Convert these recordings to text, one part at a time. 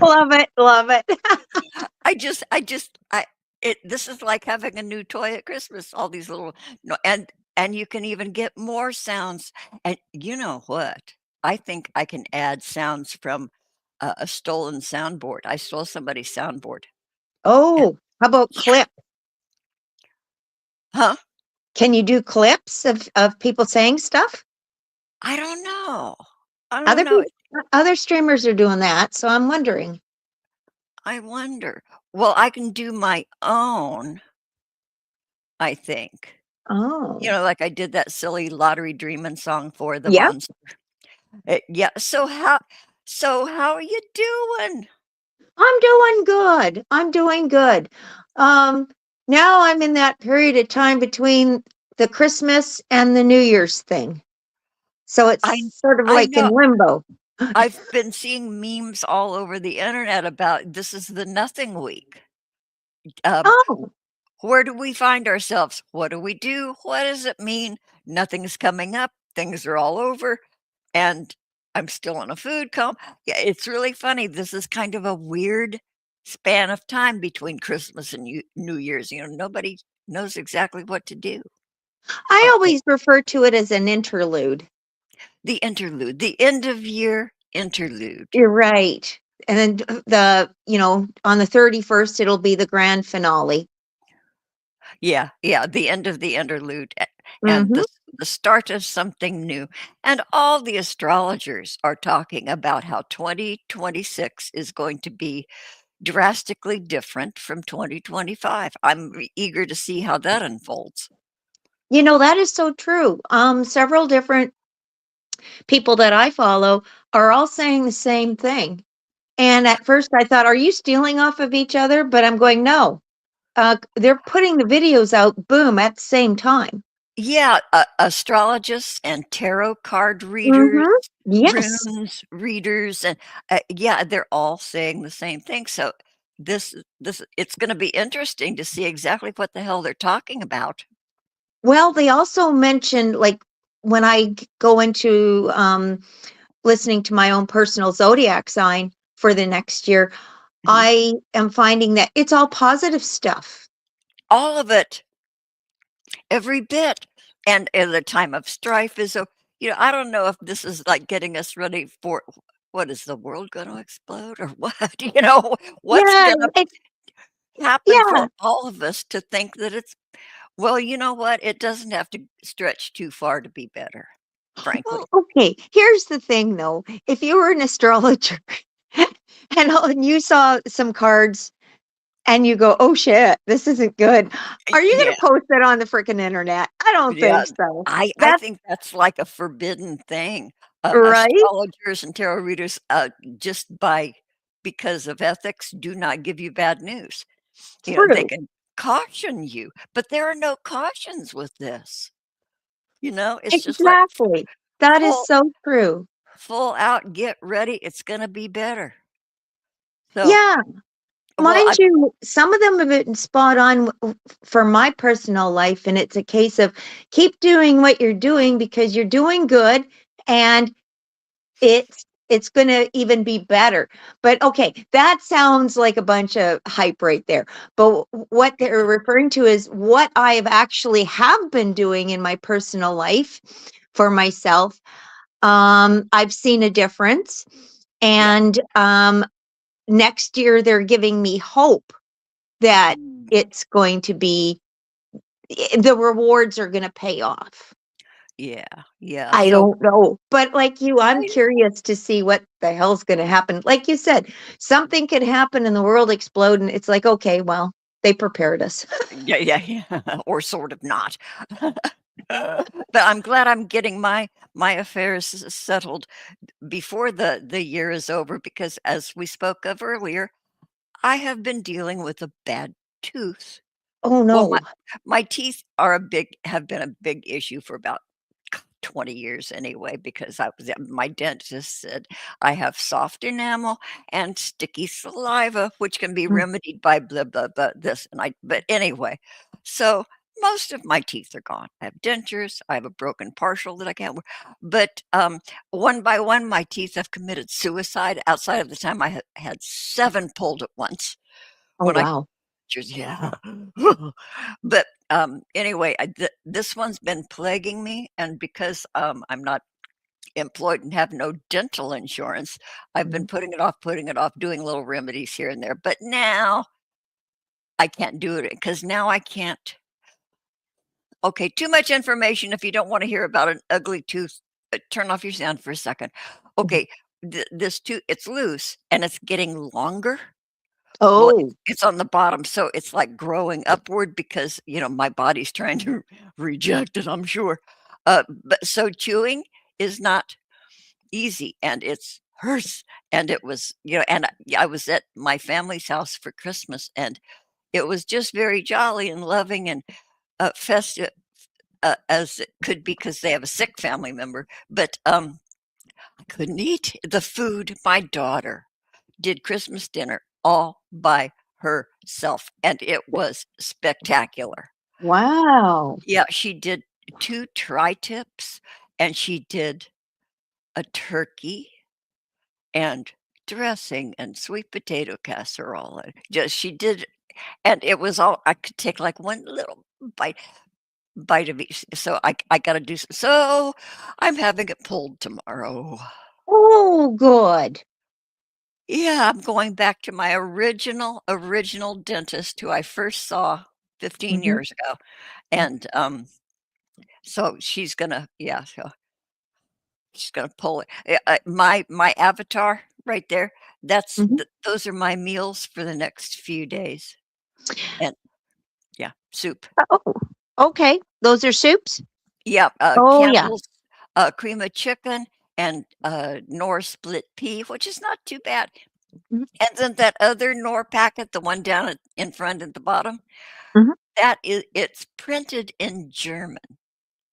Love it, love it. I this is like having a new toy at Christmas, all these little no and you can even get more sounds, and you know what? I think I can add sounds from a stolen soundboard. I stole somebody's soundboard. And Oh, how about yeah. clip? Huh? Can you do clips of people saying stuff? I don't know. I don't Other know. peop other streamers are doing that, so I'm wondering. I wonder. Well, I can do my own, I think. You Oh. know, like I did that silly Lottery Dreamin' song for the Yep, monster. Yeah, so how are you doing? I'm doing good, I'm doing good. Um, Now I'm in that period of time between the Christmas and the New Year's thing, so I it's sort of I like in know. limbo. I've been seeing memes all over the internet about this is the nothing week. Um, Oh, where do we find ourselves? What do we do? What does it mean? Nothing's coming up. Things are all over, and I'm still in a food coma. Yeah, it's really funny. This is kind of a weird span of time between Christmas and New Year's. You know, nobody knows exactly what to do. I Okay, always refer to it as an interlude. the interlude, the end of year interlude. You're right. And then on the 31st, it'll be the grand finale. Yeah, yeah, the end of the interlude and Mhm. the start of something new. And all the astrologers are talking about how 2026 is going to be drastically different from 2025. I'm eager to see how that unfolds. That is so true. Several different people that I follow are all saying the same thing. And at first I thought, are you stealing off of each other? But I'm going, no. They're putting the videos out, boom, at the same time. Yeah, astrologists and tarot card readers, Mhm. Yes. runes readers, and yeah, they're all saying the same thing. So this it's going to be interesting to see exactly what the hell they're talking about. Well, they also mentioned, like, when go into listening to my own personal zodiac sign for the next year, Mhm. I am finding that it's all positive stuff. All of it, every bit, and the time of strife is so. You know, I don't know if this is like getting us ready for what is the world going to explode or what? You know, what's Yeah, going to happen for yeah. all of us to think that it's well, you know what? It doesn't have to stretch too far to be better, Well, frankly. okay. Here's the thing, though. If you were an astrologer and you saw some cards and you go, "Oh shit, this isn't good," are you going Yeah, to post that on the freaking internet? I don't yeah. think so. I That's think that's like a forbidden thing. right. Astrologers and tarot readers, just by because of ethics, do not give you bad news. You know, they True. can caution you, but there are no cautions with this. You know, it's just like Exactly. That is full so true. full out, get ready, it's gonna be better. So, Yeah. well, Mind I you, some of them have been spot on for my personal life, and it's a case of keep doing what you're doing because you're doing good, and it's going to even be better. But okay, that sounds like a bunch of hype right there. But what they're referring to is what I have been doing in my personal life for myself. I've seen a difference, yeah. and next year they're giving me hope that Mm. it's going to be the rewards are going to pay off. Yeah, yeah, I so don't know, but like you, I'm I curious to see what the hell's going to happen. Like you said, something could happen and the world explode, and it's like, okay, well, they prepared us. yeah, yeah, yeah, or sort of not. But I'm glad I'm getting my affairs settled before the year is over because as we spoke of earlier, I have been dealing with a bad tooth. Oh Well, no. my teeth are a big have been a big issue for about 20 years anyway because my dentist said I have soft enamel and sticky saliva, which can be Mm. remedied by blah blah blah this and I but anyway, so most of my teeth are gone. I have dentures, I have a broken partial that I can't wear, but, one by one, my teeth have committed suicide outside of the time I had 7 pulled at once Oh, when I wow. just yeah. But, anyway, this one's been plaguing me, and because, I'm not employed and have no dental insurance, I've been Mhm, putting it off, doing little remedies here and there, but now I can't do it because now I can't. Okay, too much information if you don't wanna hear about an ugly tooth, turn off your sound for a second. mhm. Okay, this tooth it's loose and it's getting longer. Well, Oh. it's on the bottom, so it's, like, growing upward because, my body's trying to reject it, I'm sure. But so chewing is not easy, and it's hurts, and it was and I was at my family's house for Christmas, and it was just very jolly and loving and, festive, as it could be because they have a sick family member, but, I couldn't eat the food. My daughter did Christmas dinner all by herself, and it was spectacular. Wow. Yeah, she did 2 tri-tips, and she did a turkey and dressing and sweet potato casserole, and just she did and it was all I could take, like, one little bite of each, so I gotta do so I'm having it pulled tomorrow. Oh, good. Yeah, I'm going back to my original dentist who I first saw 15 Mhm, years ago, mm, and, so so she's gonna pull it. My avatar right there, mhm. those are my meals for the next few days, and yeah, soup. Oh, okay. Those are soups? Yeah, Oh, yeah. Campbell's, cream of chicken and, Knorr split pea, which is not too bad, Mhm, and then that other Knorr packet, the one down at in front at the bottom, mhm. it's printed in German.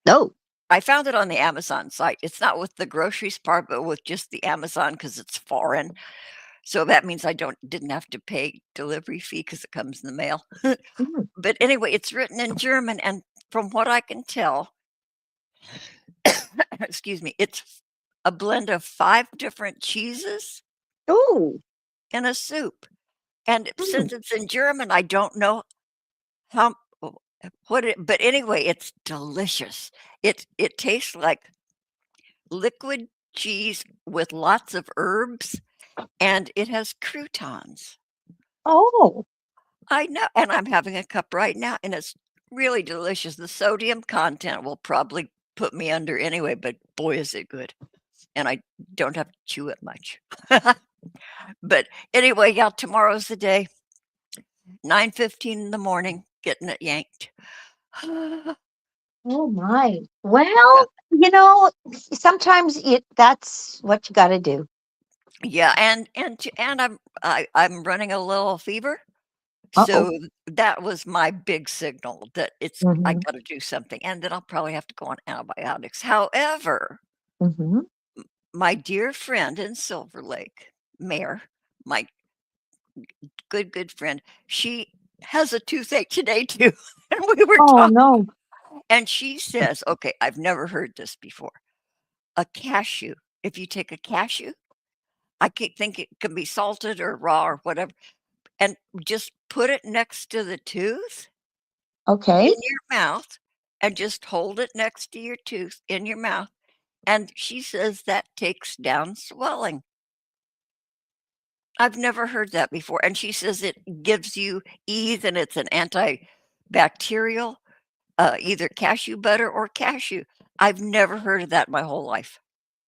Oh. I found it on the Amazon site. It's not with the groceries part, but with just the Amazon because it's foreign. So that means I didn't have to pay delivery fee because it comes in the mail. Mhm. But anyway, it's written in German, and from what I can tell, excuse me, it's a blend of 5 different cheeses Oh. in a soup. And Mm. since it's in German, I don't know how what it but anyway, it's delicious. It tastes like liquid cheese with lots of herbs, and it has croutons. Oh. I know, and I'm having a cup right now, and it's really delicious. The sodium content will probably put me under anyway, but boy, is it good, and I don't have to chew it much. But anyway, yeah, tomorrow's the day, 9:15 in the morning, getting it yanked. Oh my. Yeah. Well, sometimes that's what you gotta do. Yeah, and I'm running a little fever, Uh-oh. so that was my big signal that I Mhm, gotta do something, and then I'll probably have to go on antibiotics. However, mhm. my dear friend in Silver Lake, Mayor, my good friend, she has a toothache today too, and we were Oh, talking, no. and she says, okay, I've never heard this before. A cashew, if you take a cashew, I can think it can be salted or raw or whatever, and just put it next to the tooth in Okay. your mouth and just hold it next to your tooth in your mouth, and she says that takes down swelling. I've never heard that before, and she says it gives you ease and it's an antibacterial, either cashew butter or cashew. I've never heard of that in my whole life.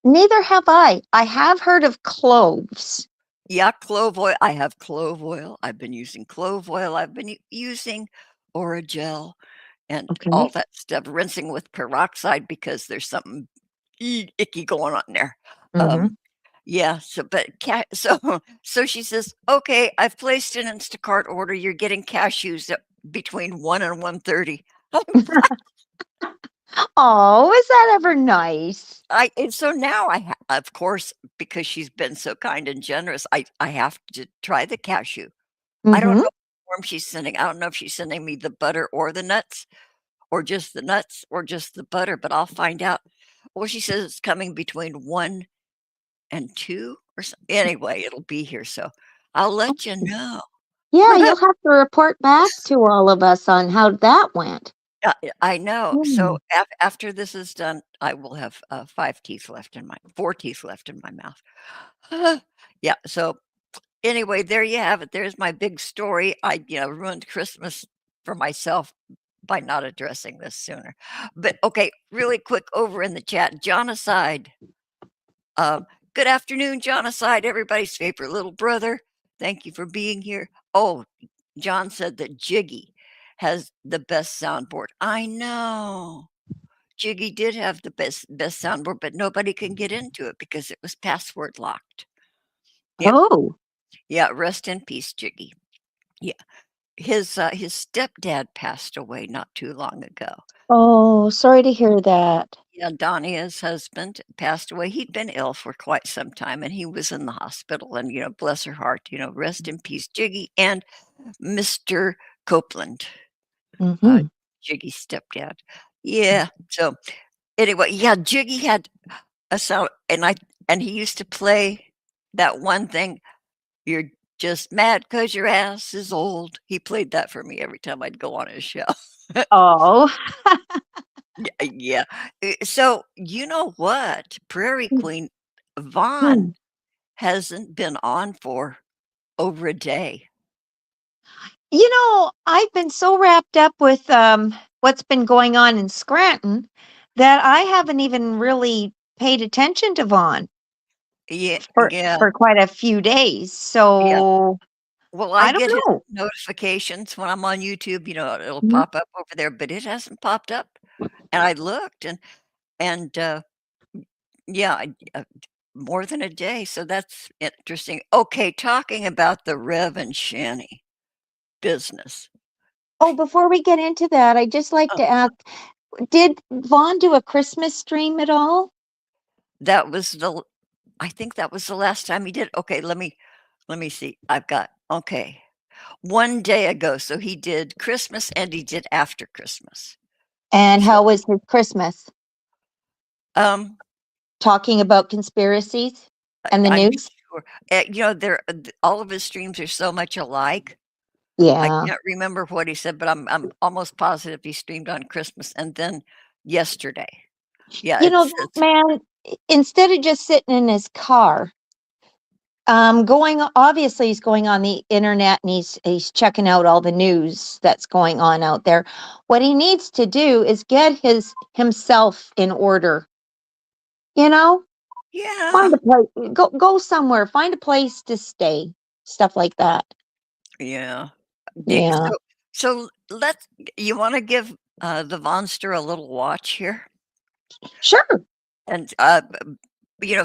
Neither have I. I have heard of cloves. Yeah, clove oil. I have clove oil. I've been using clove oil. I've been using Orajel and all Okay. that stuff, rinsing with peroxide because there's something icky going on there. Mhm. Um, yeah, so but cat so so she says, "Okay, I've placed an Instacart order. You're getting cashews at between 1 and 1:30." Oh, is that ever nice? I and so now of course, because she's been so kind and generous, I have to try the cashew. I don't Mhm. know what form she's sending. I don't know if she's sending me the butter or the nuts, or just the nuts or just the butter, but I'll find out. Well, she says it's coming between 1 and 2 or so anyway, it'll be here, so I'll let you know. Yeah, you'll have to report back to all of us on how that went. I know. So Mm. after this is done, I will have, 5 teeth left in my 4 teeth left in my mouth. Yeah, so anyway, there you have it. There's my big story. I, ruined Christmas for myself by not addressing this sooner. But okay, really quick over in the chat, Jonocide. Good afternoon, Jonocide, everybody's favorite little brother. Thank you for being here. Oh, John said that Jiggy has the best soundboard. I know. Jiggy did have the best soundboard, but nobody can get into it because it was password locked. Yep. Oh, Yeah, rest in peace, Jiggy. Yeah. His stepdad passed away not too long ago. oh, sorry to hear that. Yeah, Donnie, his husband, passed away. He'd been ill for quite some time, and he was in the hospital, and, bless her heart, rest in peace, Jiggy and Mr. Copeland, uh, Hmm. Jiggy's stepdad. Yeah, so, anyway, yeah, Jiggy had a sound and he used to play that one thing, "You're just mad 'cause your ass is old." He played that for me every time I'd go on his show. Oh. Yeah. So, you know what? Prairie Queen Vaughn Hmm. hasn't been on for over a day. I've been so wrapped up with what's been going on in Scranton that I haven't even really paid attention to Vaughn Yeah, for yeah, for quite a few days. yeah. So Well, I I don't get his know. notifications when I'm on YouTube, it'll Mhm. pop up over there, but it hasn't popped up. And I looked and yeah, more than a day. So that's interesting. Okay, talking about the Rev and Shanny business. Oh, before we get into that, I'd just like Uh, to ask, did Vaughn do a Christmas stream at all? that was I think that was the last time he did. Okay, let me see. I've got okay. 1 day ago, so he did Christmas and he did after Christmas. And So, how was his Christmas? um, Talking about conspiracies and the I'm news? sure, they're all of his streams are so much alike. I Yeah. can't remember what he said, but I'm almost positive he streamed on Christmas and then yesterday. Yeah, That man, instead of just sitting in his car, obviously he's going on the internet and he's checking out all the news that's going on out there. What he needs to do is get his himself in order. You know, yeah, find a place, go somewhere, find a place to stay, stuff like that. yeah. D Yeah, so let's you wanna give, the Monster a little watch here? sure. And,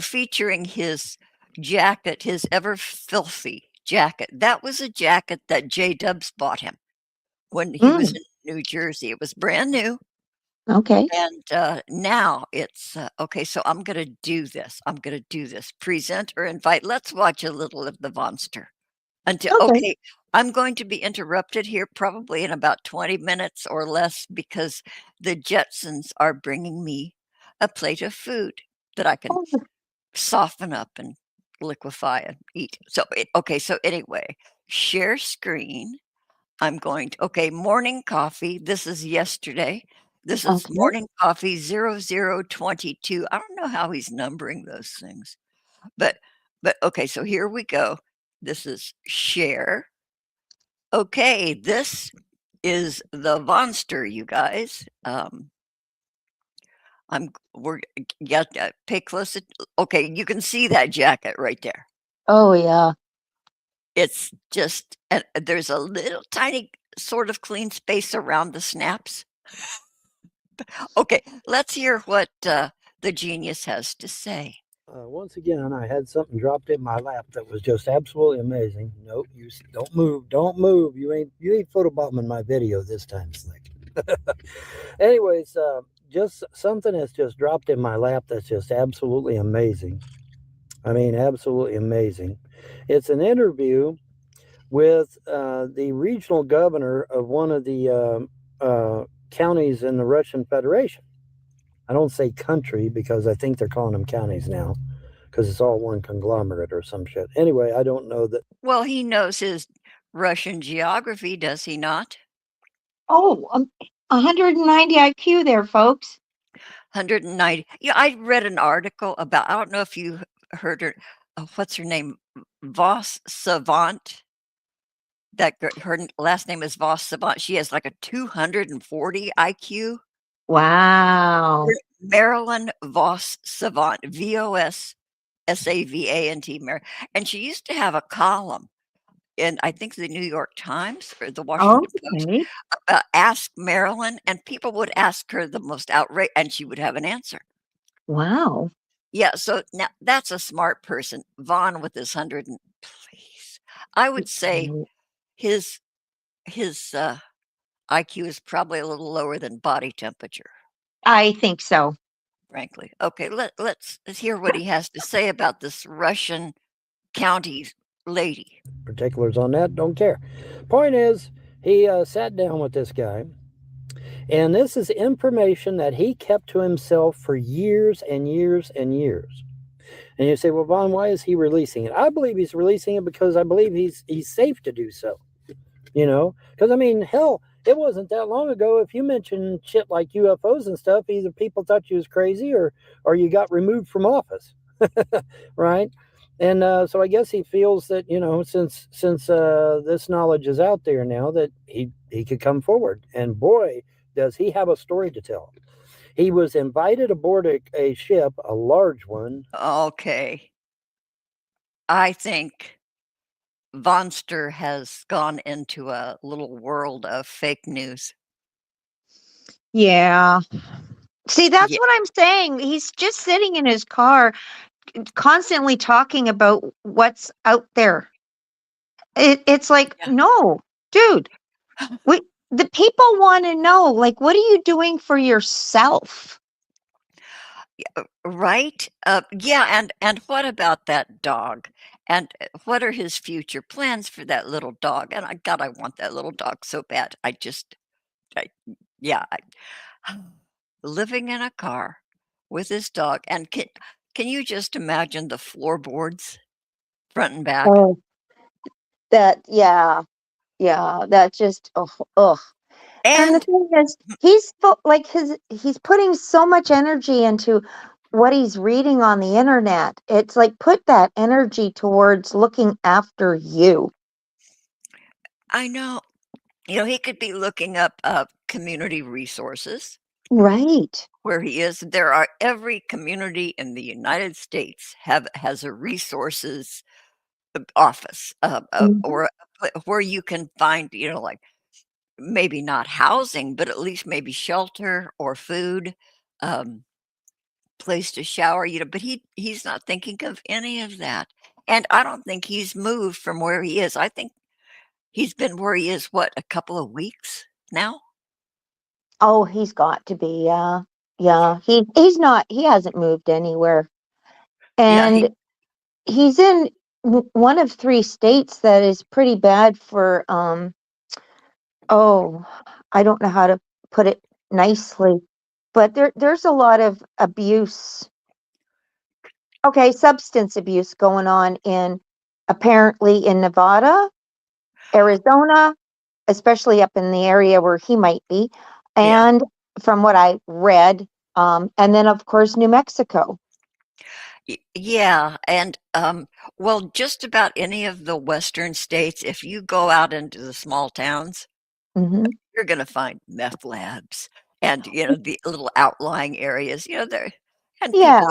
featuring his jacket, his ever filthy jacket. That was a jacket that J-Dubs bought him when he was Mm, in New Jersey. It was brand new, okay, and, now it's, okay, so I'm gonna do this. I'm gonna do this. Present or invite. Let's watch a little of the Monster. Until okay. okay, I'm going to be interrupted here probably in about 20 minutes or less because the Jetsons are bringing me a plate of food that I can Oh, soften up and liquefy and eat. So, okay, so anyway, share screen. I'm going to okay, morning coffee. This is yesterday. This is okay. morning coffee 0022. I don't know how he's numbering those things. But okay, so here we go. This is share. Okay, this is the monster, you guys. We're yeah, pay close okay, you can see that jacket right there. Oh yeah. It's just and there's a little tiny sort of clean space around the snaps. Okay, let's hear what, the genius has to say. Once again, I had something dropped in my lap that was just absolutely amazing. Nope, don't move, don't move. You ain't photobombing my video this time, Slick. Anyways, just something that's just dropped in my lap that's just absolutely amazing. I mean, absolutely amazing. It's an interview with the regional governor of one of the counties in the Russian Federation. I don't say country because I think they're calling them counties now because it's all one conglomerate or some shit. Anyway, I don't know that. Well, he knows his Russian geography, does he not? Oh, 190 IQ there, folks. 190. Yeah, I read an article about, I don't know if you heard her, what's her name? Voss Savant. Her last name is Voss Savant. She has like a 240 IQ. Wow. Marilyn Voss Savant, Vossavant, and she used to have a column in, I think, the New York Times or the Washington Post, Okay. Ask Marilyn, and people would ask her the most outrageous, and she would have an answer. Wow. Yeah, so now that's a smart person. Vaughn with his 100 and please. I would say his IQ is probably a little lower than body temperature, I think so. frankly. Okay, let's hear what he has to say about this Russian county lady. Particulars on that, don't care. Point is, he sat down with this guy, and this is information that he kept to himself for years and years and years. And you say, well, Vaughn, why is he releasing it? I believe he's releasing it because I believe he's safe to do so. Because I mean, hell, it wasn't that long ago. If you mentioned shit like UFOs and stuff, either people thought you was crazy or you got removed from office, right? And so I guess he feels that since this knowledge is out there now, that he could come forward. And boy, does he have a story to tell. He was invited aboard a ship, a large one. Okay. I think Vonster has gone into a little world of fake news. Yeah. See, that's Yeah. what I'm saying. He's just sitting in his car, constantly talking about what's out there. It's like, Yeah. no, dude, the people want to know, like, what are you doing for yourself? Right? Yeah, and what about that dog? And what are his future plans for that little dog? And I want that little dog so bad. I, yeah, living in a car with his dog, and can you just imagine the floorboards front and back? Oh, yeah, that just, oh, ugh. And the And thing is, he's putting so much energy into what he's reading on the internet. It's like, put that energy towards looking after you. I know, he could be looking up community resources Right. where he is. There are every community in the United States has a resources office, Mhm. or where you can find, like maybe not housing, but at least maybe shelter or food, um, place to shower. But he's not thinking of any of that, and I don't think he's moved from where he is. I think he's been where he is, what, a couple of weeks now? Oh, he's got to be, yeah. Yeah. He hasn't moved anywhere. Yeah, And he's in one of three states that is pretty bad for, oh, I don't know how to put it nicely, but there's a lot of abuse. Okay, substance abuse going on apparently in Nevada, Arizona, especially up in the area where he might be, yeah. and from what I read, and then of course New Mexico. Yeah, and, well, just about any of the western states, if you go out into the small towns, Hmm. you're gonna find meth labs and, the little outlying areas, there, and people Yeah.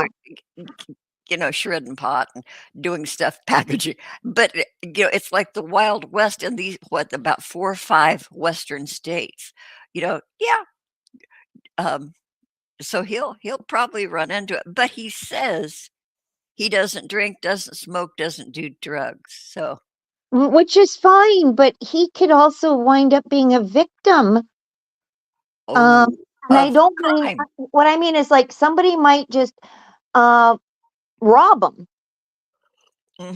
are, shredding pot and doing stuff, packaging, but, it's like the Wild West in these, what, about 4 or 5 western states, yeah, um, so he'll probably run into it, but he says he doesn't drink, doesn't smoke, doesn't do drugs, so Which is fine, but he could also wind up being a victim. Um, oh, and I of don't mean, crime. what I mean is like somebody might just uh, rob him,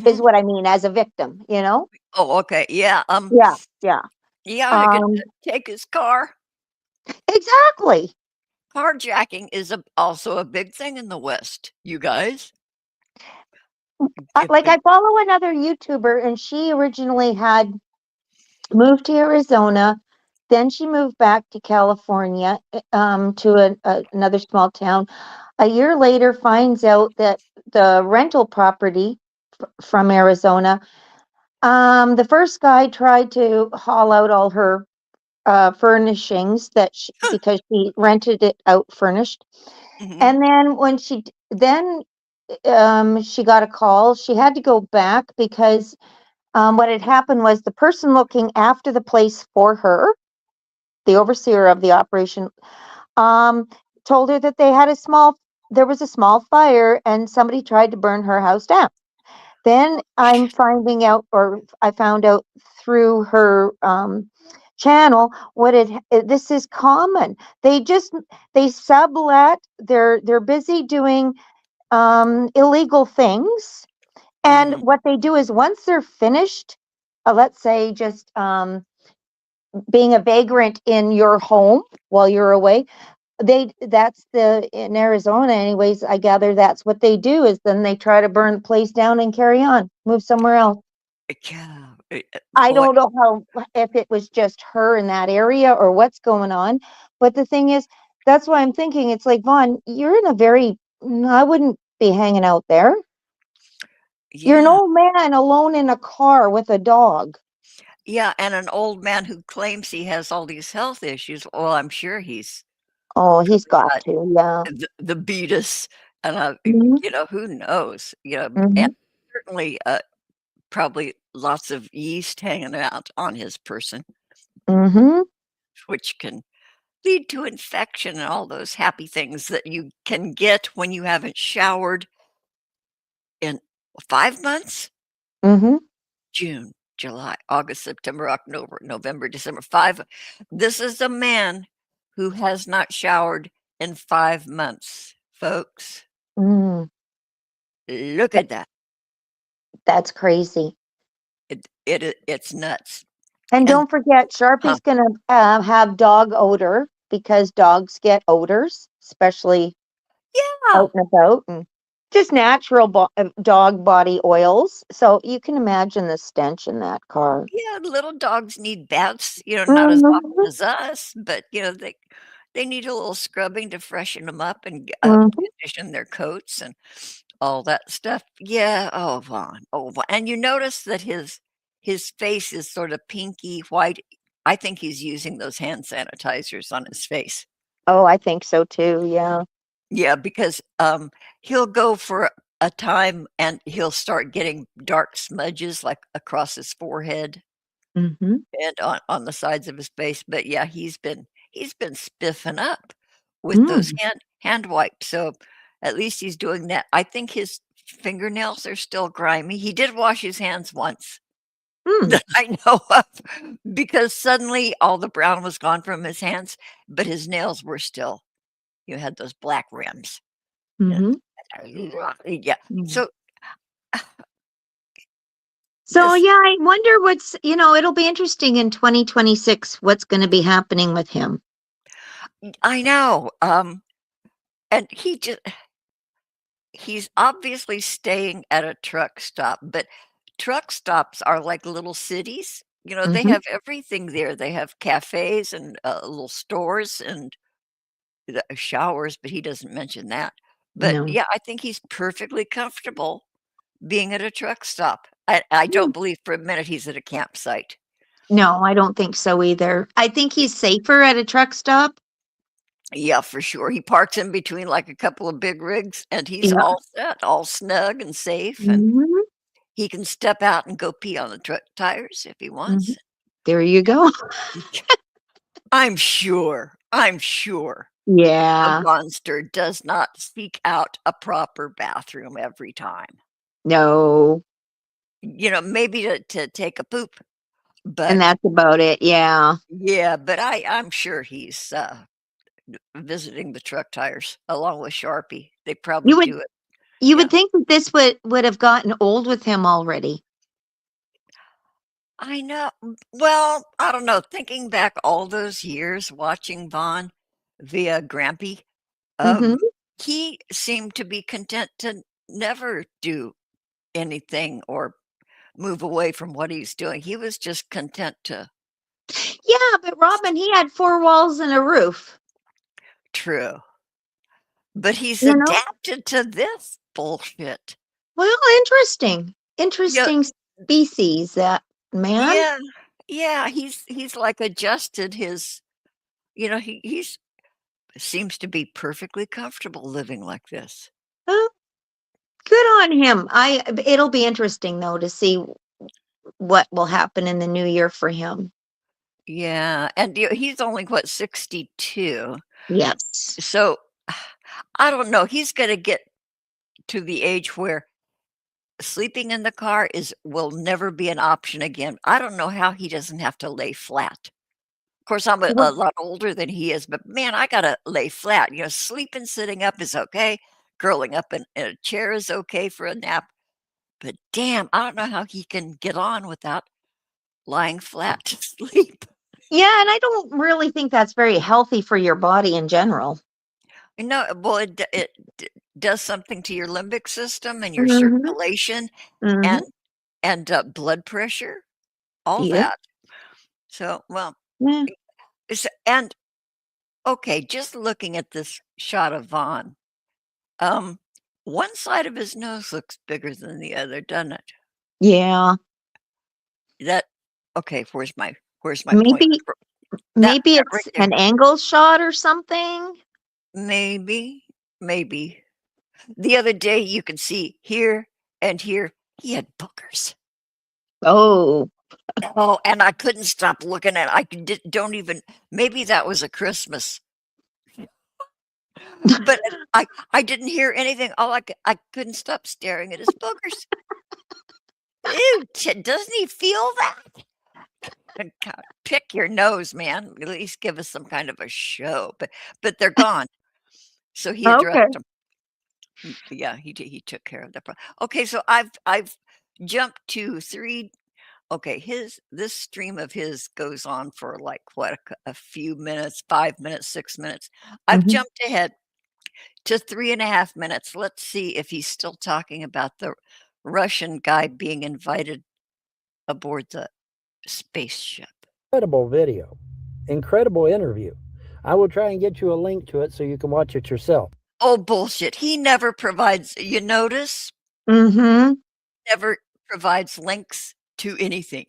is Mhm. what I mean as a victim, you know? Oh, okay, yeah, Yeah, yeah. yeah, I could Um, take his car. Exactly. Carjacking is also a big thing in the West, you guys. If Like, it I follow another YouTuber, and she originally had moved to Arizona. Then she moved back to California, to another small town. A year later, finds out that the rental property from Arizona, the first guy tried to haul out all her furnishings because she rented it out furnished. Mhm, And then when she got a call. She had to go back because what had happened was the person looking after the place for her, the overseer of the operation, um, told her that there was a small fire and somebody tried to burn her house down. Then I found out through her channel this is common. They sublet. They're busy doing illegal things, and mhm, what they do is once they're finished, let's say just being a vagrant in your home while you're away, that's the in Arizona anyways, I gather that's what they do, is then they try to burn the place down and carry on, move somewhere else. yeah, I boy, don't know if it was just her in that area or what's going on, but the thing is, that's why I'm thinking it's like, Vaughn, you're in a very, I wouldn't be hanging out there. You're an yeah, old man alone in a car with a dog. yeah, and an old man who claims he has all these health issues, well, I'm sure he's Oh, he's probably got got to, yeah. the beatus, and, Mhm, who knows, and mhm, certainly, probably lots of yeast hanging out on his person, mhm, which can lead to infection and all those happy things that you can get when you haven't showered in 5 months? mhm. June, July, August, September, October, November, December, 5. This is a man who has not showered in 5 months, folks. Mm, Look that at that. that's crazy. It's nuts. And And don't forget, huh, Sharpie's gonna have dog odor because dogs get odors, especially yeah, out and about, and just natural dog body oils. So you can imagine the stench in that car. yeah, little dogs need baths, not as often Mhm, as us, but, they need a little scrubbing to freshen them up and, mhm. condition their coats and all that stuff. Yeah, oh, Vaughn, oh, Vaughn, and you notice that his face is sort of pinky white. I think he's using those hand sanitizers on his face. Oh, I think so too. Yeah. Yeah, because, he'll go for a time and he'll start getting dark smudges, like, across his forehead Mhm, and on the sides of his face, but yeah, he's been spiffing up with those mm, hand wipes, so at least he's doing that. I think his fingernails are still grimy. He did wash his hands once mm, that I know of because suddenly all the brown was gone from his hands, but his nails were still had those black rims. Yeah. mhm, Yeah. mm. So So this yeah, I wonder it'll be interesting in 2026 what's going to be happening with him. I know, and he's obviously staying at a truck stop, but truck stops are like little cities. They Mhm. have everything there. They have cafes and, little stores and the showers, but he doesn't mention that. But, No. yeah, I think he's perfectly comfortable being at a truck stop. I Mm. don't believe for a minute he's at a campsite. No, I don't think so either. I think he's safer at a truck stop. Yeah, for sure. He parks in between, like, a couple of big rigs, and he's Yeah. all set, all snug and safe, and Mhm, he can step out and go pee on the truck tires if he mhm. wants. There you go. I'm sure the Yeah. monster does not seek out a proper bathroom every time. No. Maybe to take a poop, And but that's about it. Yeah. yeah, but I'm sure he's, visiting the truck tires along with Sharpie. They probably You would do it. you would Yeah. think that this would have gotten old with him already. I know. Well, I don't know. Thinking back all those years watching Vaughn via Grampy, Mhm. um, he seemed to be content to never do anything or move away from what he's doing. He was just content to. Yeah, but Robin, he had 4 walls and a roof, True. But he's you know? adapted to this bullshit. Well, interesting. Yeah, Interesting species, that man. yeah, yeah. He's like adjusted his. He's seems to be perfectly comfortable living like this. Well, good on him. It'll be interesting though to see what will happen in the new year for him. Yeah, and he's only what 62. Yes. So I don't know. He's going to get to the age where sleeping in the car is will never be an option again. I don't know how he doesn't have to lay flat. Of course, I'm a Well, lot older than he is, but man, I gotta lay flat. Sleeping sitting up is okay. Curling up in a chair is okay for a nap. But damn, I don't know how he can get on without lying flat to sleep. yeah, and I don't really think that's very healthy for your body in general. Well, it does something to your limbic system and your Mhm. circulation Mhm. and blood pressure, all Yeah. that. So, well, Yeah. and okay, just looking at this shot of Vaughn, um, one side of his nose looks bigger than the other, doesn't it? Yeah. That okay, where's my point? Maybe That maybe that right it's there. an angle shot or something. Maybe, maybe. The other day you could see here and here he had boogers. Oh. Oh, and I couldn't stop looking at it. Don't even maybe that was a Christmas, but I didn't hear anything. I couldn't stop staring at his boogers. Ew, doesn't he feel that? Pick your nose, man. At least give us some kind of a show. But they're gone. So he addressed Okay. them. Yeah, he took care of the problem. Okay, so I've jumped to 3. Okay, his this stream of his goes on for like what a few minutes, 5 minutes, 6 minutes. I've Mhm. jumped ahead to 3.5 minutes. Let's see if he's still talking about the Russian guy being invited aboard the spaceship. Incredible video, incredible interview. I will try and get you a link to it so you can watch it yourself. Oh, bullshit. He never provides, you notice? Mhm. Never provides links to anything.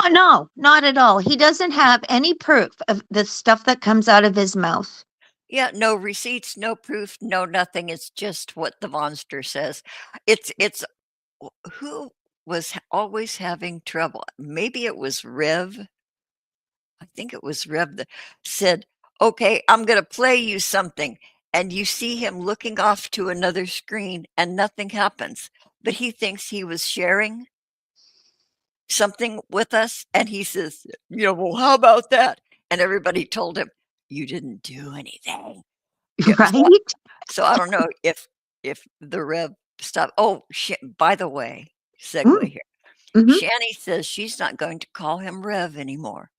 Oh, no, not at all. He doesn't have any proof of the stuff that comes out of his mouth. Yeah, no receipts, no proof, no nothing. It's just what the monster says. It's who was always having trouble. Maybe it was Rev. I think it was Rev that said, "Okay, I'm going to play you something." And you see him looking off to another screen and nothing happens. But he thinks he was sharing something with us. And he says, well, how about that? And everybody told him, you didn't do anything. Yeah. So, Right? so I don't know if the Rev stopped. Oh, by the way, segue Mm, here. mhm. Shani says she's not going to call him Rev anymore.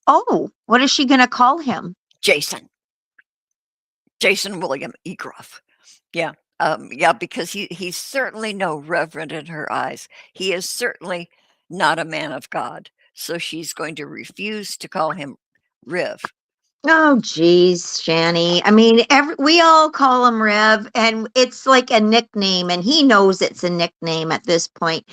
Oh, what is she gonna call him? Jason. Jason William Egroff. Yeah. Yeah, because he's certainly no reverend in her eyes. He is certainly not a man of God. So she's going to refuse to call him Riv. Oh, geez, Shani. I mean, we all call him Rev, and it's like a nickname, and he knows it's a nickname at this point.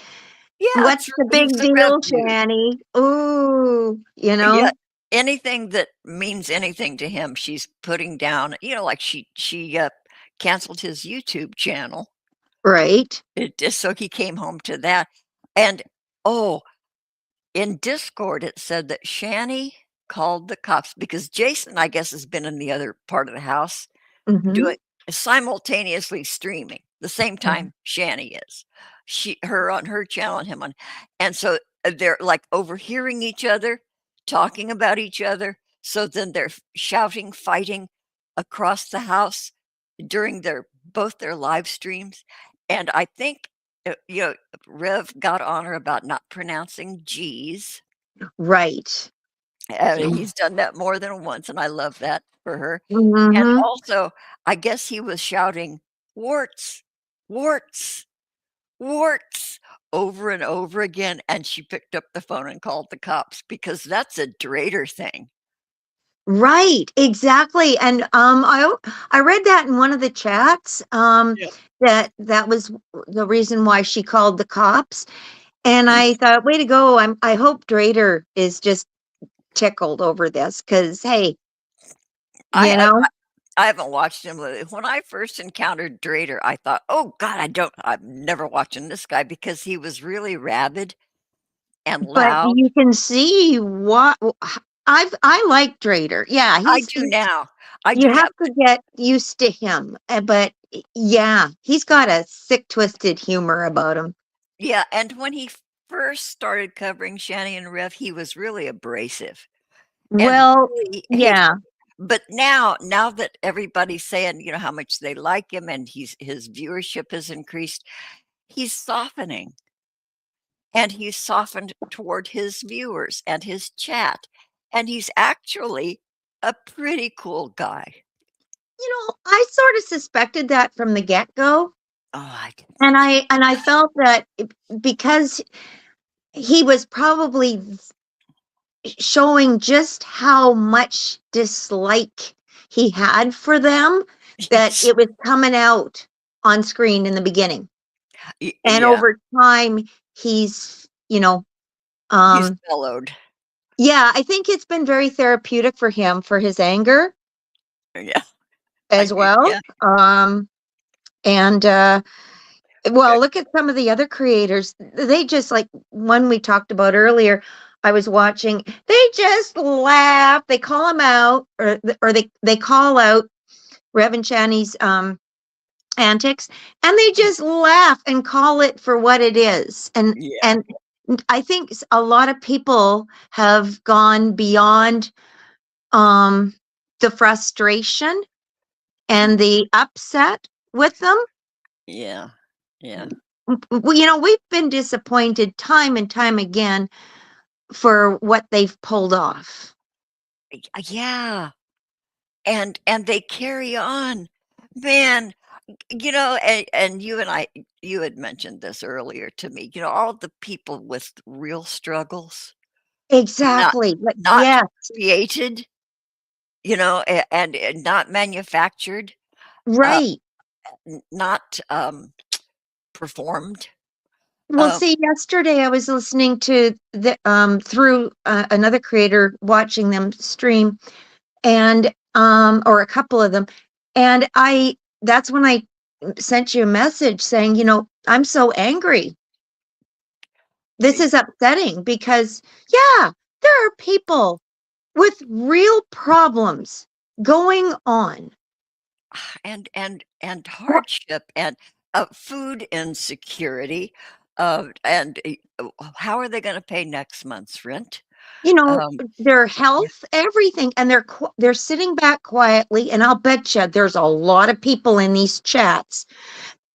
Yeah, What's it's the he's big the Rev deal, dude. Shani? Ooh, Yeah, anything that means anything to him, she's putting down. Like she canceled his YouTube channel. right? It just so he came home to that. And oh, in Discord, it said that Shani called the cops because Jason, I guess, has been in the other part of the house Mhm. doing simultaneously streaming the same Mhm. time Shani is. Her on her channel and him on. And so they're like overhearing each other, talking about each other. So then they're shouting, fighting across the house during both their live streams. And I think Rev got on her about not pronouncing G's. Right. He's done that more than once, and I love that for her. And Mhm. also, I guess he was shouting, "Warts, warts, warts," over and over again, and she picked up the phone and called the cops because that's a Drader thing. Right, exactly, and, I read that in one of the chats, Yeah. that was the reason why she called the cops, and Mhm. I thought, "Way to go." I hope Drader is just tickled over this, because hey, I you have know? I haven't watched him lately. When I first encountered Drader, I thought, "Oh god, I'm never watching this guy," because he was really rabid and But loud. you can see what I like Drader. Yeah, I he's do now. I you do now. have to get used to him, but yeah, he's got a sick, twisted humor about him. Yeah, and when he first started covering Shanny and Rev, he was really abrasive and Well, really yeah, hateful. But now that everybody's saying, how much they like him and his viewership has increased, he's softening, and he's softened toward his viewers and his chat, and he's actually a pretty cool guy. I sort of suspected that from the get-go, Oh, I didn't. and I felt that because he was probably showing just how much dislike he had for them, that Yes. it was coming out on screen in the beginning. And Yeah, over time, he's, he's um mellowed. yeah, I think it's been very therapeutic for him for his anger Yeah, as well. yeah, And, uh, well, look at some of the other creators. They just like one we talked about earlier, I was watching, they just laugh, they call him out, or they call out Reverend Shani's, antics, and they just laugh and call it for what it is. yeah, And I think a lot of people have gone beyond um the frustration and the upset with them. yeah, yeah. We've been disappointed time and time again for what they've pulled off. Yeah, and they carry on. Man, and you had mentioned this earlier to me, all the people with real struggles, not Exactly. Like, not yeah, created, and not manufactured, uh, right. not, performed. Well, Um, see, yesterday I was listening to through another creator, watching them stream, and or a couple of them, and I that's when I sent you a message saying, I'm so angry. This is upsetting because, yeah, there are people with real problems going on. and Wha- hardship and, food insecurity, and, how are they gonna pay next month's rent? Um, their yeah, health, everything, and they're sitting back quietly, and I'll bet you there's a lot of people in these chats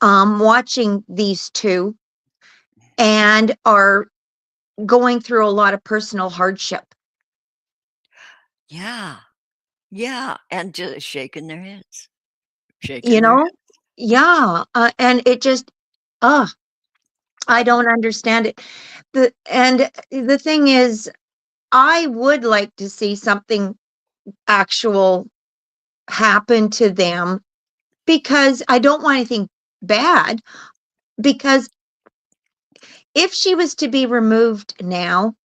watching these two and are going through a lot of personal hardship. yeah, yeah, and just shaking their heads, You shaking their know? Yeah, and it just, uh, I don't understand it. The thing is, I would like to see something actual happen to them, because I don't want anything bad, because if she was to be removed now,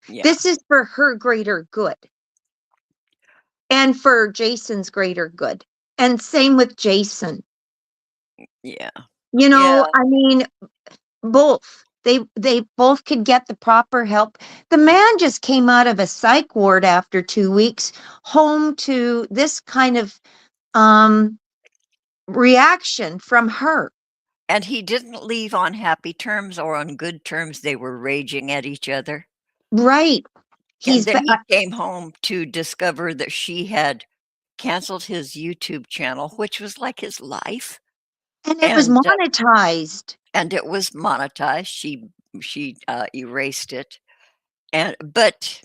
Yeah, this is for her greater good and for Jason's greater good. And same with Jason. yeah, yeah, I mean, both. They both could get the proper help. The man just came out of a psych ward after 2 weeks, home to this kind of um reaction from her. and he didn't leave on happy terms or on good terms, they were raging at each other, Right. and He's then he back, came home to discover that she had canceled his YouTube channel, which was like his life, and it was and, monetized. and it was monetized. She erased it, but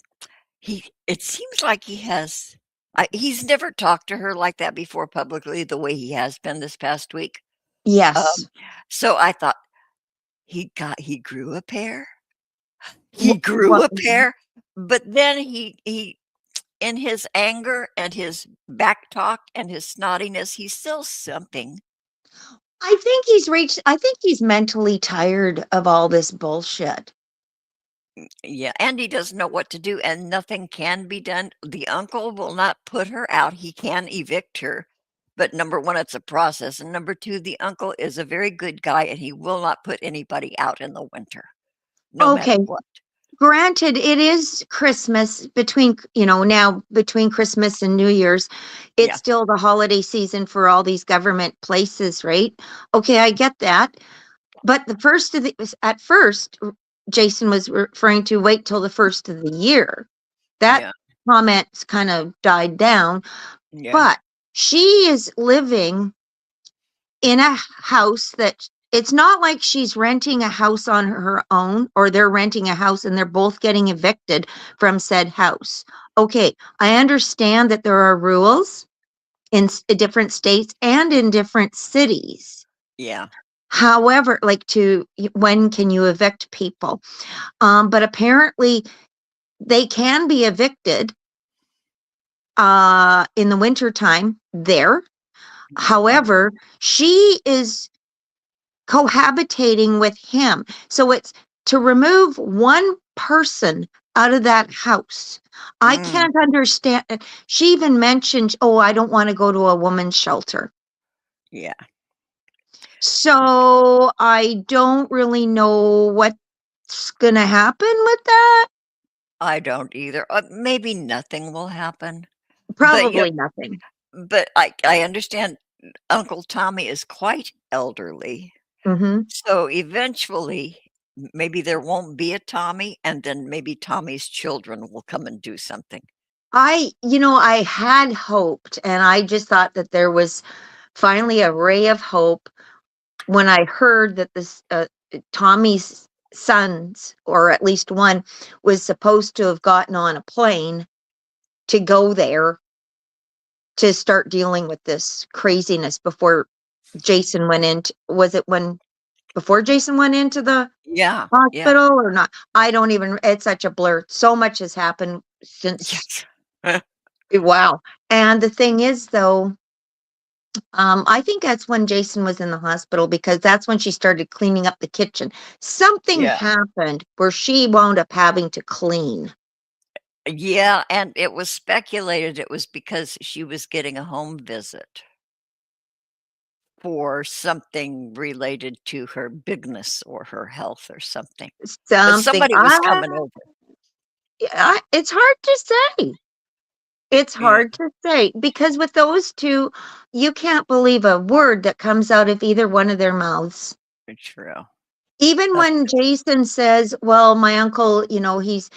it seems like he's never talked to her like that before publicly the way he has been this past week. Yes. Um, so I thought he grew a pair. He Wh- grew what a pair, but then he in his anger and his back talk and his snottiness, he's still simping. I think he's mentally tired of all this bullshit. Yeah, and he doesn't know what to do, and nothing can be done. The uncle will not put her out. He can evict her, but number 1, it's a process, and number 2, the uncle is a very good guy, and he will not put anybody out in the winter, no matter Okay, what. granted, it is Christmas now between Christmas and New Year's, it's Yeah, still the holiday season for all these government places, right? Okay, I get that. But at first, Jason was referring to wait till the first of the year. That yeah, comments kind of died down, yeah, but she is living in a house that it's not like she's renting a house on her own or they're renting a house and they're both getting evicted from said house. Okay, I understand that there are rules in different states and in different cities. yeah, However, when can you evict people? But apparently they can be evicted in the wintertime there. However, she is cohabitating with him. So it's to remove one person out of that house. I mm, can't understand. She even mentioned, oh, I don't want to go to a woman's shelter. yeah. So I don't really know what's going to happen with that. I don't either. Maybe nothing will happen, but, Probably nothing. but I understand Uncle Tommy is quite elderly. Hmm. So eventually, maybe there won't be a Tommy, and then maybe Tommy's children will come and do something. I had hoped, and I just thought that there was finally a ray of hope when I heard that this Tommy's sons, or at least one, was supposed to have gotten on a plane to go there to start dealing with this craziness before Jason went into. Was it when before Jason went into the Yeah, yeah, hospital or not? I don't even. It's such a blur. So much has happened since. yes. Wow. And the thing is, though, I think that's when Jason was in the hospital because that's when she started cleaning up the kitchen. Something Yeah, happened where she wound up having to clean. yeah, and it was speculated it was because she was getting a home visit for something related to her bigness or her health or something, but Something. somebody was coming over. It's hard to say. It's Yeah, hard to say because with those two, you can't believe a word that comes out of either one of their mouths. true. Even That's when Jason says, "Well, my uncle, he's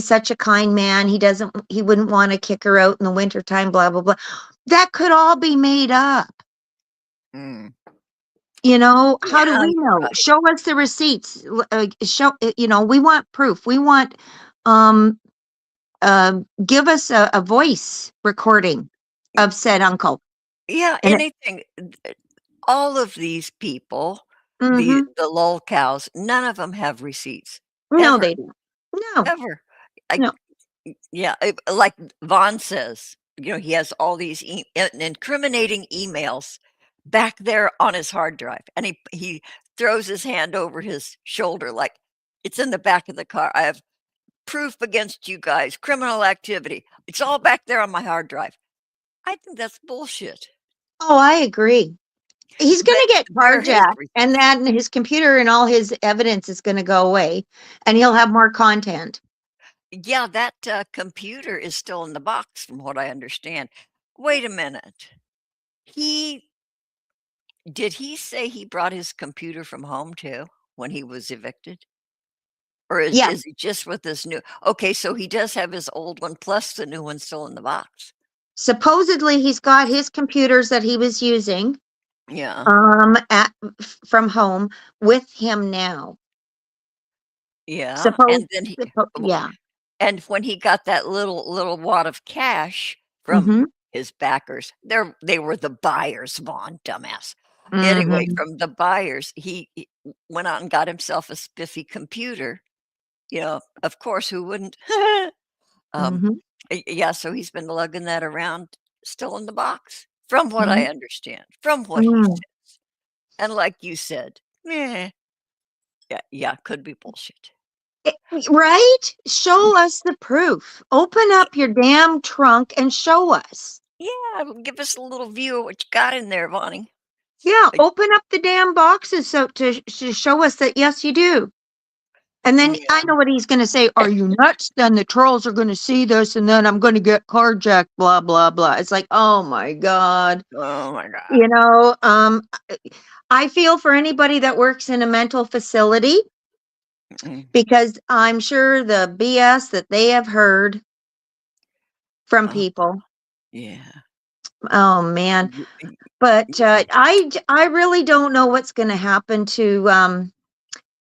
such a kind man. He wouldn't want to kick her out in the wintertime, blah blah blah." That could all be made up. mm. How do Yeah, we you're know? right. Show us the receipts. We want proof. We want, um, give us a voice recording of said uncle. Yeah, And it, anything. All of these people, mm-hmm. the lol cows, none of them have receipts, No, ever, they don't. No, ever. I no. Yeah, like Vaughn says, he has all these incriminating emails back there on his hard drive, and he throws his hand over his shoulder like, "It's in the back of the car. I have proof against you guys, criminal activity. It's all back there on my hard drive." I think that's bullshit. Oh, I agree. He's going But to get there are his carjacked, and receipts. then his computer and all his evidence is going to go away, and he'll have more content. Yeah, that, computer is still in the box from what I understand. Wait a minute. He Did he say he brought his computer from home too when he was evicted? Or Yeah, is it just with this new okay, so he does have his old one plus the new one still in the box. supposedly he's got his computers that he was using. Yeah. at from home with him now. Yeah. Suppose, And then yeah. and when he got that little wad of cash from Mm-hmm. his backers, they were the buyers, Vaughn, dumbass. Anyway, Mm-hmm. from the buyers, he went out and got himself a spiffy computer, of course, who wouldn't? Um, Mm-hmm. yeah, so he's been lugging that around still in the box, from what Mm-hmm. I understand, from what he Mm. says. And like you said, yeah, yeah, could be bullshit. Right? Show us the proof. Open up your damn trunk and show us. Yeah, give us a little view of what you got in there, Vonnie. Yeah, Like, open up the damn boxes so to show us that yes, you do. And then I yeah. know what he's going to say. Are you nuts? Then the trolls are going to see this, and then I'm going to get carjacked. Blah blah blah. It's like, oh my god. Oh my god. You know, I feel for anybody that works in a mental facility Mm-mm. because I'm sure the BS that they have heard from Uh, people. yeah. Oh man. Y- y- But Yeah. I really don't know what's going to happen to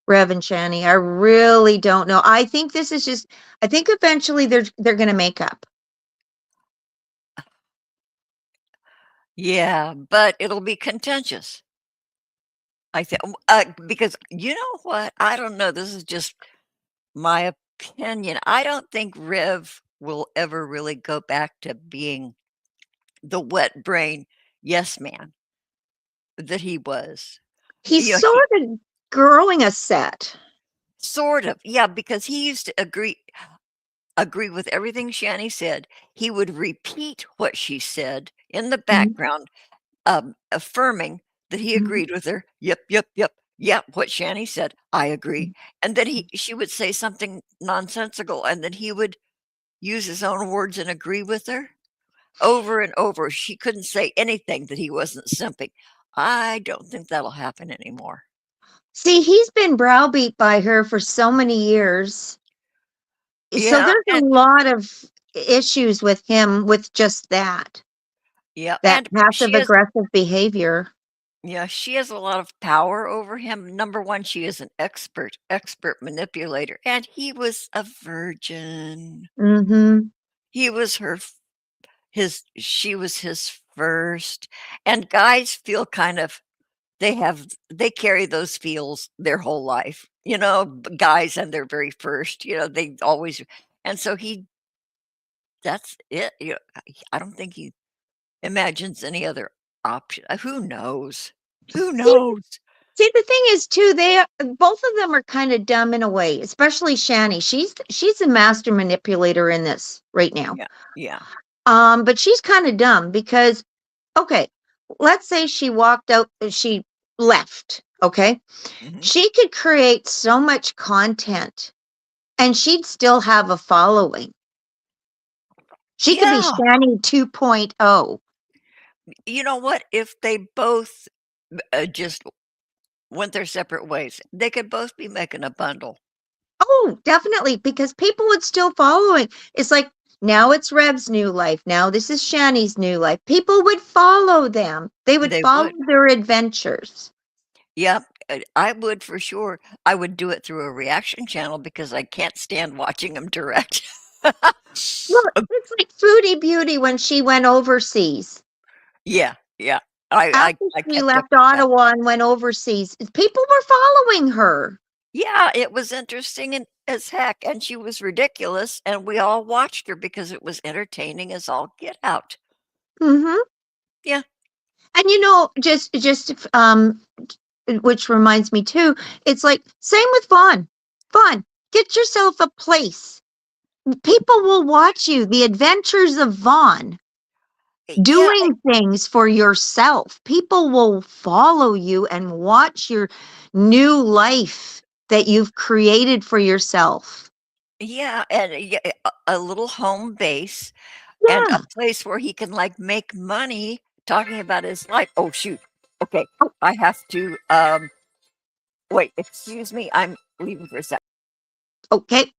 Rev and Shani. I really don't know. I think this is just. I think eventually they're going to make up. Yeah, but it'll be contentious. I think because you know what? I don't know. This is just my opinion. I don't think Rev will ever really go back to being the wet brain yes man that he was. He's You know, he sort of growing a set. sort of, yeah, because he used to agree with everything Shani said. He would repeat what she said in the Mhm, background, affirming that he mhm. agreed with her. Yep, yep, yep. Yep, what Shani said, I agree. And then she would say something nonsensical, and then he would use his own words and agree with her over and over. She couldn't say anything that he wasn't simping. I don't think that'll happen anymore. See, he's been browbeat by her for so many years. So Yeah, there's a and lot of issues with him with just that. yeah, That and passive aggressive behavior. she has a lot of power over him. Number 1, she is an expert manipulator, and he was a virgin. Mhm. He was her f his she was his first, and guys feel kind of they carry those feels their whole life, guys and their very first, they always and so that's it, I don't think he imagines any other option. Who knows? Who See, knows? see, the thing is too, they both of them are kind of dumb in a way, especially Shani. She's a master manipulator in this right now. Yeah, yeah, But she's kind of dumb because okay, let's say she walked out, she left, okay? mhm. She could create so much content and she'd still have a following. She could be Yeah, Shani 2.0. you know what? If they both, just went their separate ways, they could both be making a bundle. Oh, definitely, because people would still following. It's like now it's Rev's new life. Now this is Shani's new life. People would follow them. They would They follow would. their adventures. Yep, I would for sure. I would do it through a reaction channel because I can't stand watching them direct. Well, it's like Foodie Beauty when she went overseas. Yeah, yeah. I I After I she kept up left with that. Ottawa and went overseas, people were following her. Yeah, it was interesting and as heck, and she was ridiculous, and we all watched her because it was entertaining as all get out. Mhm. Yeah, And which reminds me too, it's like same with Vaughn. Vaughn, get yourself a place. People will watch you. The Adventures of Vaughn. yeah, Doing things for yourself. People will follow you and watch your new life that you've created for yourself. yeah, and yeah, a little home base and a Yeah. place where he can, like, make money talking about his life. Oh, shoot. Okay, Oh, I have to, wait, excuse me, I'm leaving for a sec. okay.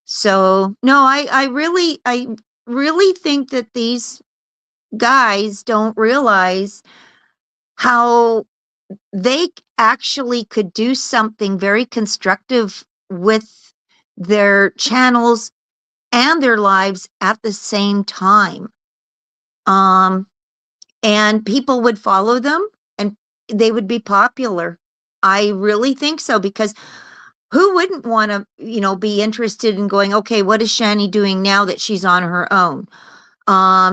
So no, I really think that these guys don't realize how they actually could do something very constructive with their channels and their lives at the same time. Um, and people would follow them and they would be popular. I really think so, because who wouldn't want to, be interested in going, okay, what is Shani doing now that she's on her own?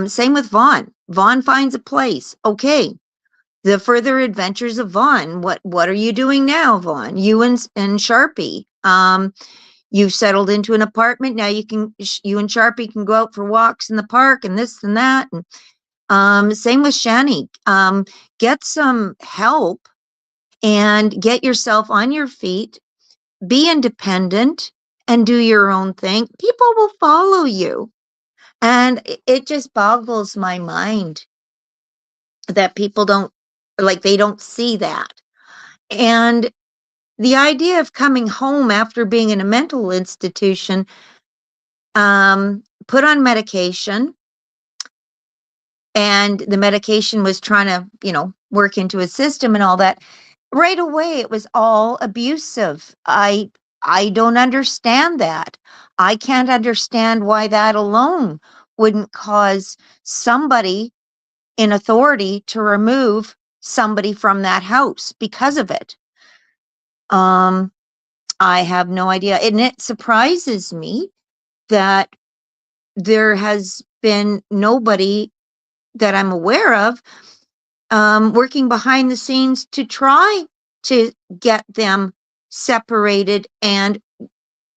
Same with Vaughn. Vaughn finds a place. Okay, the further adventures of Vaughn. What are you doing now, Vaughn? You and Sharpie. You've settled into an apartment now. You and Sharpie can go out for walks in the park and this and that. And same with Shani. Get some help and get yourself on your feet. Be independent and do your own thing. People will follow you, and it just boggles my mind that people they don't see that. And the idea of coming home after being in a mental institution, put on medication, and the medication was trying to, work into a system and all that. Right away, it was all abusive. I don't understand that. I can't understand why that alone wouldn't cause somebody in authority to remove somebody from that house because of it. Um, I have no idea. And it surprises me that there has been nobody that I'm aware of working behind the scenes to try to get them separated and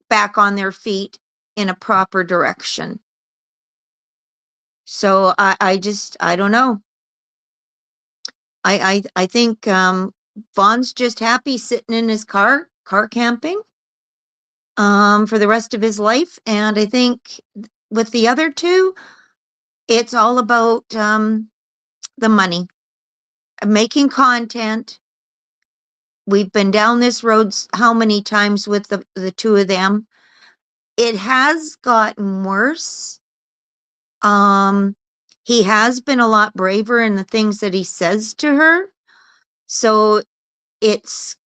back on their feet in a proper direction. So I don't know. I think Vaughn's just happy sitting in his car camping for the rest of his life. And I think with the other two, it's all about the money, making content. We've been down this road how many times with the two of them. It has gotten worse. He has been a lot braver in the things that he says to her. So it's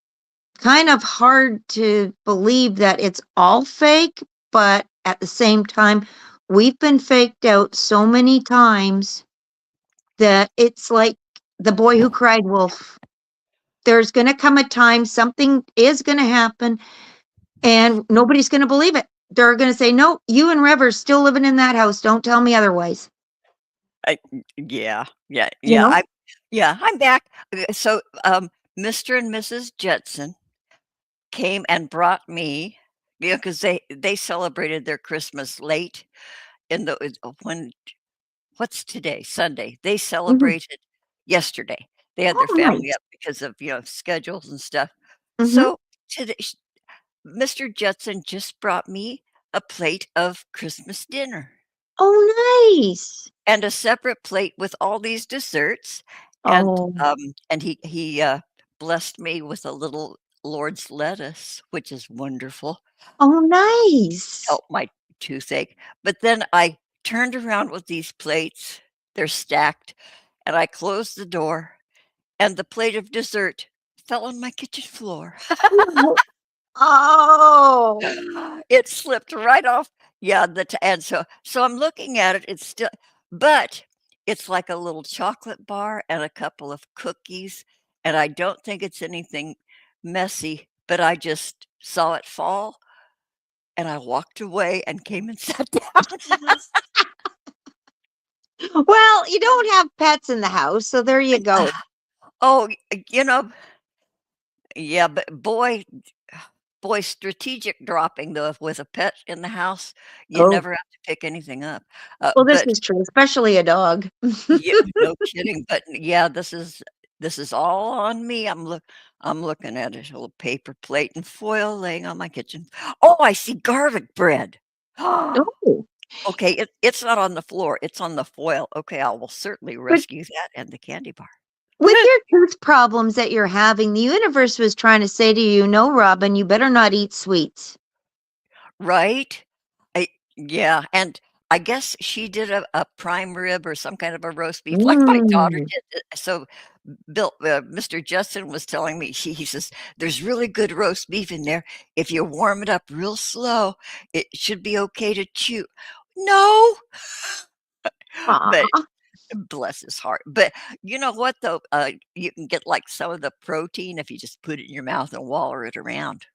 kind of hard to believe that it's all fake, but at the same time, we've been faked out so many times that it's like the boy who cried wolf. There's going to come a time something is going to happen and nobody's going to believe it. They're going to say, no, you and Rev are still living in that house. Don't tell me otherwise. Yeah, yeah, You yeah. know? I'm back. So, Mr. and Mrs. Jetson came and brought me, because they celebrated their Christmas late in the when what's today? Sunday. They Mhm. celebrated yesterday. They had Oh, their family nice. up because of, schedules and stuff. Hmm. So today, Mr. Jetson just brought me a plate of Christmas dinner Oh, nice. and a separate plate with all these desserts, Oh, and he blessed me with a little Lord's lettuce, which is wonderful, oh, nice. help my toothache. But then I turned around with these plates, they're stacked, and I closed the door, and the plate of dessert fell on my kitchen floor. Oh, oh, It slipped right off. Yeah, and so I'm looking at it, it's still, but it's like a little chocolate bar and a couple of cookies, and I don't think it's anything messy, but I just saw it fall, and I walked away and came and sat down. well, you don't have pets in the house, so there you go. Oh, yeah, but boy, strategic dropping, though, with a pet in the house, you Oh, never have to pick anything up, well, this but is true, especially a dog. yeah, no kidding, but yeah, this is all on me. I'm looking at it, a little paper plate and foil laying on my kitchen. Oh, I see garlic bread. Oh, Okay, it's not on the floor, it's on the foil. Okay, I will certainly but rescue that and the candy bar. with your tooth problems that you're having, the universe was trying to say to you, no, Robin, you better not eat sweets. Right? I Yeah, and I guess she did a prime rib or some kind of a roast beef like my daughter Mm. did, so Mr. Justin was telling me, he says, there's really good roast beef in there. If you warm it up real slow, it should be okay to chew. No, but Aw, bless his heart. But you know what, though? You can get like some of the protein if you just put it in your mouth and waller it around.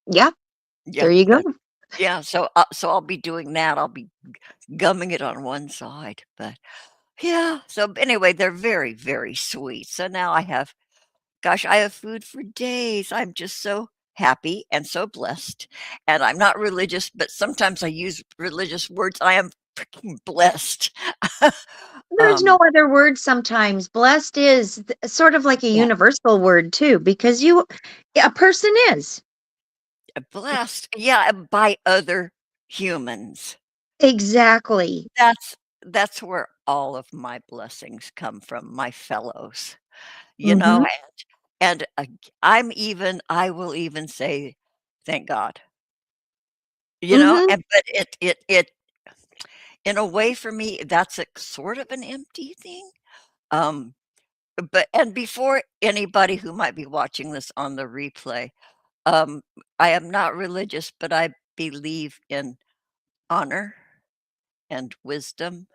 yeah, Yeah. there you go. Yeah. So I'll be doing that. I'll be gumming it on one side. But yeah. So anyway, they're very, very sweet. So now gosh, I have food for days. I'm just so happy and so blessed. And I'm not religious, but sometimes I use religious words. I am freaking blessed. There's no um, other word sometimes. Blessed is sort of like a yeah, universal word too, because a person is. blessed. Yeah, by other humans. Exactly. That's that's where all of my blessings come from, my fellows. You know, Mhm. I will even say, thank God. Mhm. But it in a way for me, that's a sort of an empty thing. Um, but and before anybody who might be watching this on the replay, um, I am not religious, but I believe in honor and wisdom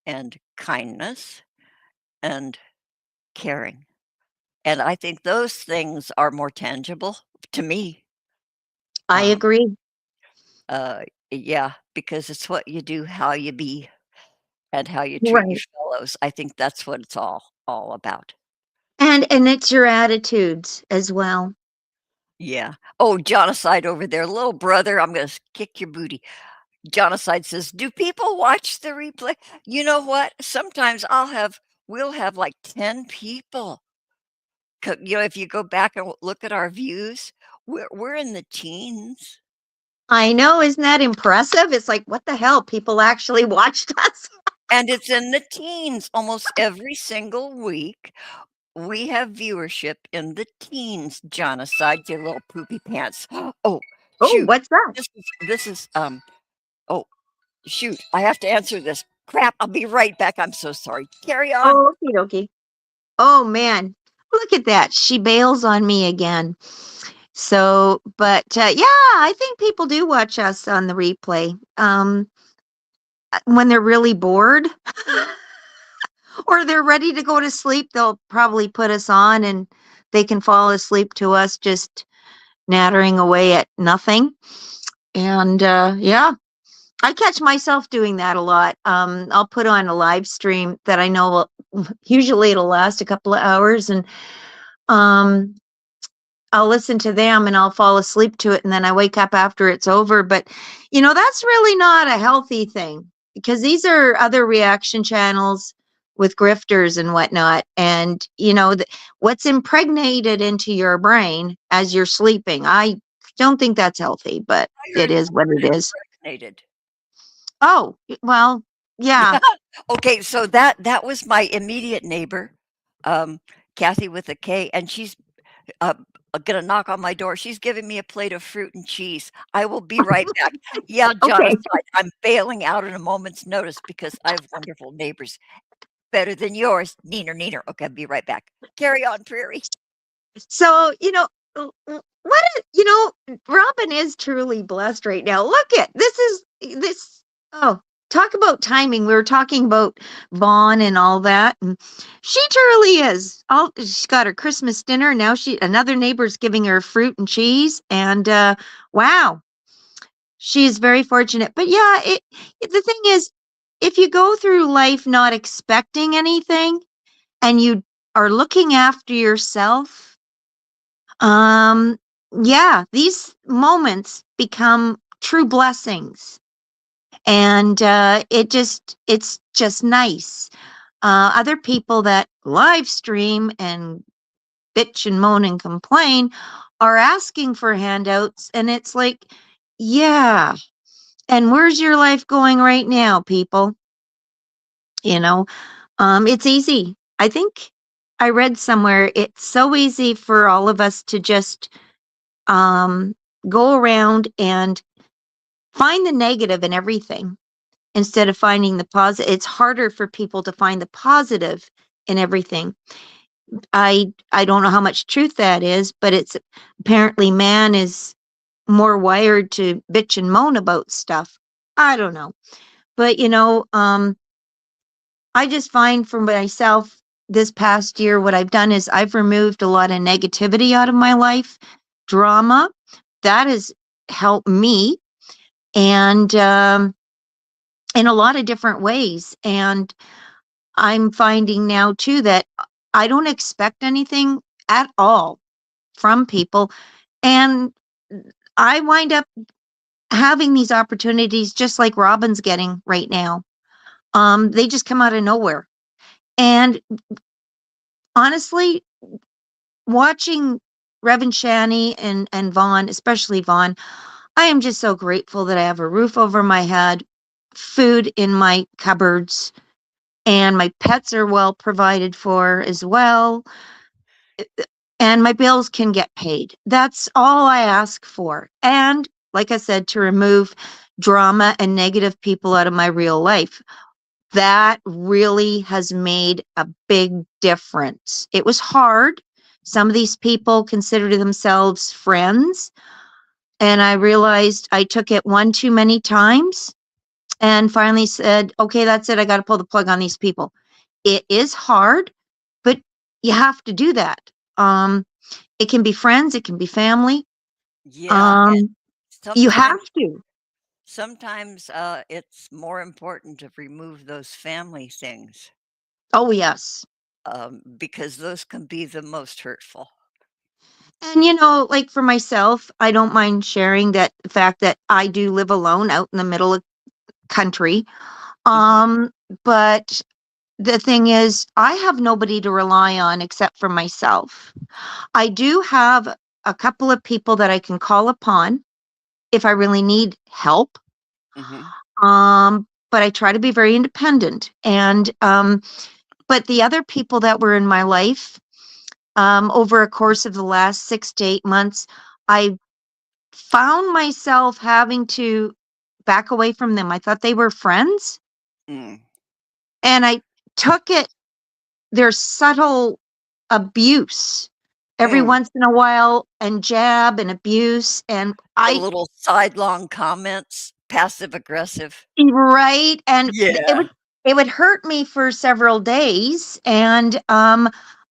and kindness and caring. And I think those things are more tangible to me. I Um, agree. uh, yeah, because it's what you do, how you be, and how you treat your Right. fellows. I think that's what it's all about. And it's your attitudes as well. Yeah. Oh, Jonocide over there, little brother, I'm gonna kick your booty. Jonocide says, "Do people watch the replay?" You know what? Sometimes we'll have like 10 people. If you go back and look at our views, we're in the teens, I know, isn't that impressive? It's like, what the hell? People actually watched us. and it's in the teens almost every single week. We have viewership in the teens, Jonocide, your little poopy pants. Oh, Oh, shoot. what's that? Oh, shoot, I have to answer this. Crap, I'll be right back. I'm so sorry. Carry on. Oh, okie dokie. Oh man, look at that. She bails on me again. So, but yeah, I think people do watch us on the replay. When they're really bored or they're ready to go to sleep, they'll probably put us on and they can fall asleep to us just nattering away at nothing. And yeah, I catch myself doing that a lot. I'll put on a live stream that I know usually it'll last a couple of hours, and um, I'll listen to them and I'll fall asleep to it, and then I wake up after it's over. But that's really not a healthy thing because these are other reaction channels with grifters and whatnot, and what's impregnated into your brain as you're sleeping. I don't think that's healthy, but I it heard is what it is. impregnated. Oh, well, yeah. Yeah. Okay, so that was my immediate neighbor, um, Kathy with a K, and she's uh, gonna knock on my door. She's giving me a plate of fruit and cheese. I will be right back. Yeah, Okay. Jonathan, I'm bailing out at a moment's notice because I have wonderful neighbors, better than yours. Neener, neener. Okay, I'll be right back. Carry on, Prairie. So, Robin is truly blessed right now. Look at this. Oh, talk about timing. We were talking about Vaughn and all that. And she truly is. She's got her Christmas dinner. Now another neighbor's giving her fruit and cheese. And wow, she's very fortunate. But yeah, the thing is, if you go through life not expecting anything and you are looking after yourself, um, yeah, these moments become true blessings. And it's just nice. Other people that live stream and bitch and moan and complain are asking for handouts. And it's like, yeah. And where's your life going right now, people? You know, it's easy. I think I read somewhere it's so easy for all of us to just um, go around and find the negative in everything instead of finding the positive. It's harder for people to find the positive and everything. I don't know how much truth that is, but it's apparently man is more wired to bitch and moan about stuff. I don't know. But I just find for myself this past year, what I've done is I've removed a lot of negativity out of my life, drama. That has helped me, and in a lot of different ways. And I'm finding now too that I don't expect anything at all from people. And I wind up having these opportunities just like Robin's getting right now. They just come out of nowhere. And honestly, watching Rev and Shani and Vaughn, especially Vaughn, I am just so grateful that I have a roof over my head, food in my cupboards, and my pets are well provided for as well. And my bills can get paid. That's all I ask for. And like I said, to remove drama and negative people out of my real life. That really has made a big difference. It was hard. Some of these people consider themselves friends. And I realized I took it one too many times and finally said, okay, that's it. I got to pull the plug on these people. It is hard, but you have to do that. It can be friends, it can be family. Yeah, and Um, you have sometimes to. sometimes, it's more important to remove those family things, Oh, yes. because those can be the most hurtful. And like for myself, I don't mind sharing that the fact that I do live alone out in the middle of country. Mhm, Um, but the thing is, I have nobody to rely on except for myself. I do have a couple of people that I can call upon if I really need help. mhm, But I try to be very independent. And but the other people that were in my life, over a course of the last 6 to 8 months, I found myself having to back away from them. I thought they were friends, mm, and I took it their subtle abuse every mm. once in a while and jab and abuse and The I little sidelong comments, passive aggressive. right and it Yeah. would hurt me for several days and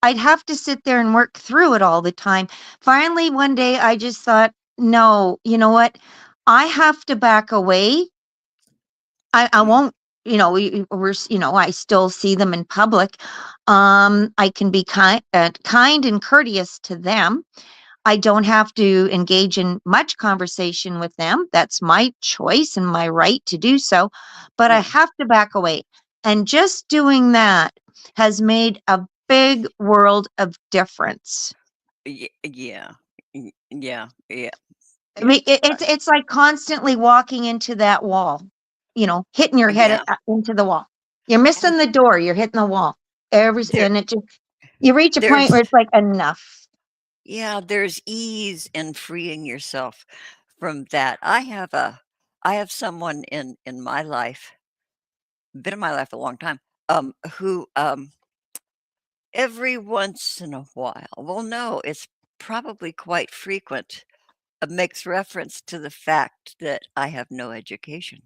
I'd have to sit there and work through it all the time. Finally one day I just thought, no, you know what, I have to back away. I Mm, won't, I still see them in public. I can be kind and courteous to them. I don't have to engage in much conversation with them. That's my choice and my right to do so, but I yeah. have to back away. And just doing that has made a big world of difference. Yeah. Yeah, yeah, I yeah. mean, it's like constantly walking into that wall, hitting your head Yeah, into the wall. You're and missing the door. You're hitting the wall. there And it just you reach a point there's where it's like enough. yeah, there's ease in freeing yourself from that. I have someone in my life, been in my life a long time, who, every once in a while, well, no, it's probably quite frequent, makes reference to the fact that I have no education.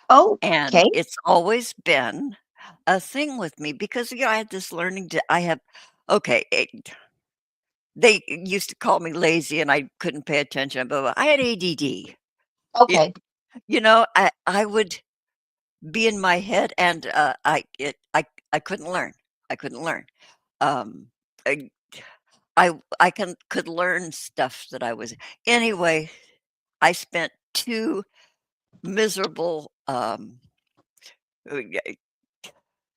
Oh, And okay, it's always been a thing with me because, I had this learning to I have okay, they used to call me lazy and I couldn't pay attention, blah, blah. I had ADD. It okay, I would be in my head and, I couldn't learn. I couldn't learn. Um, I I could learn stuff that I was anyway, I spent 2 miserable, yeah,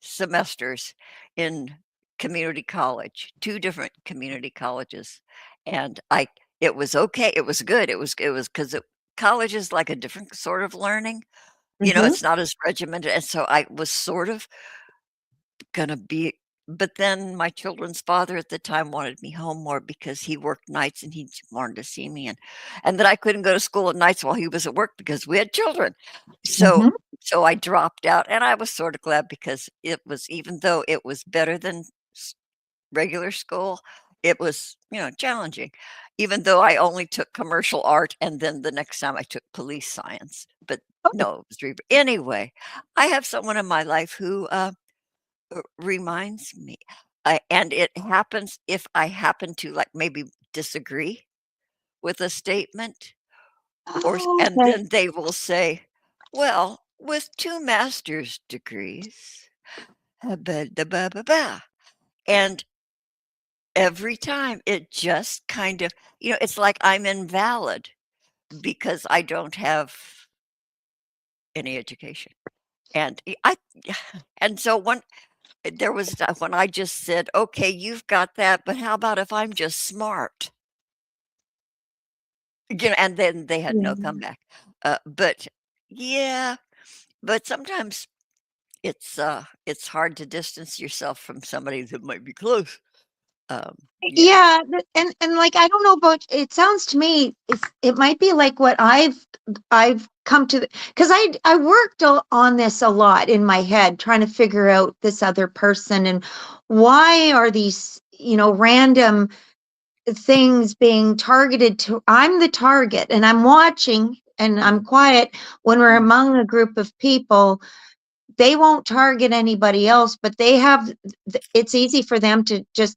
semesters in community college, 2 different community colleges, and I it was okay, it was good, it was 'cause college is like a different sort of learning, hmm it's not as regimented, and so I was sort of gonna be but then my children's father at the time wanted me home more because he worked nights and he wanted to see me, and that I couldn't go to school at nights while he was at work because we had children. So Mhm. so I dropped out, and I was sort of glad because it was, even though it was better than s regular school, it was, challenging, even though I only took commercial art, and then the next time I took police science, but Oh, no, it was anyway, I have someone in my life who, reminds me, and it happens if I happen to, like, maybe disagree with a statement, and okay. then they will say, "Well, with 2 master's degrees, ba da ba ba ba," and every time it just kind of, it's like I'm invalid because I don't have any education, and and so there was when I just said, "Okay, you've got that, but how about if I'm just smart?" And then they had no Yeah. comeback. But yeah, but sometimes it's hard to distance yourself from somebody that might be close. Yeah. Yeah, and, like, I don't know about it sounds to me, it might be like what I've come to, because I worked on this a lot in my head, trying to figure out this other person and why are these, random things being targeted to I'm the target and I'm watching and I'm Mm, quiet when we're mm, among a group of people. They won't target anybody else, but they have it's easy for them to just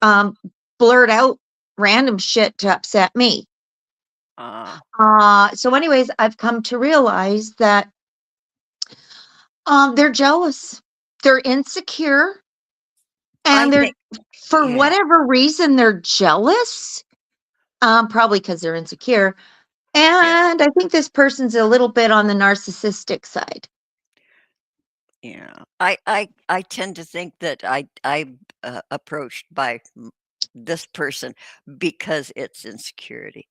um, blurt out random shit to upset me. uh, So, anyways, I've come to realize that they're jealous, they're insecure, I and they're think, for yeah, whatever reason they're jealous. Probably because they're insecure, yeah, and I think this person's a little bit on the narcissistic side. yeah. I tend to think that I approached by this person because it's insecurity.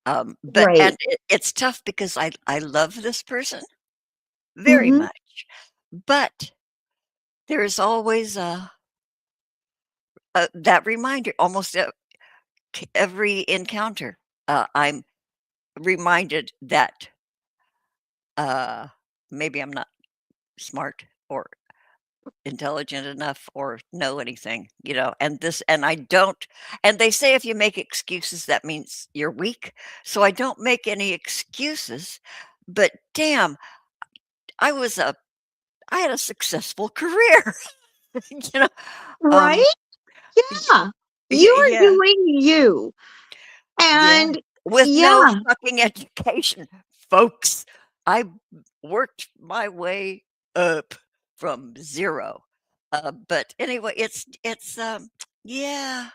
But Right. and it's tough because I love this person very Mm-hmm. much, but there's always that reminder almost every encounter. I'm reminded that uh, maybe I'm not smart or intelligent enough or know anything, and I don't, and they say if you make excuses, that means you're weak. So I don't make any excuses, but damn, I was a I had a successful career, you know. Um, Right? Yeah. You are yeah, doing you. yeah, And with no yeah. fucking education, folks. I worked my way up from 0. But anyway, yeah,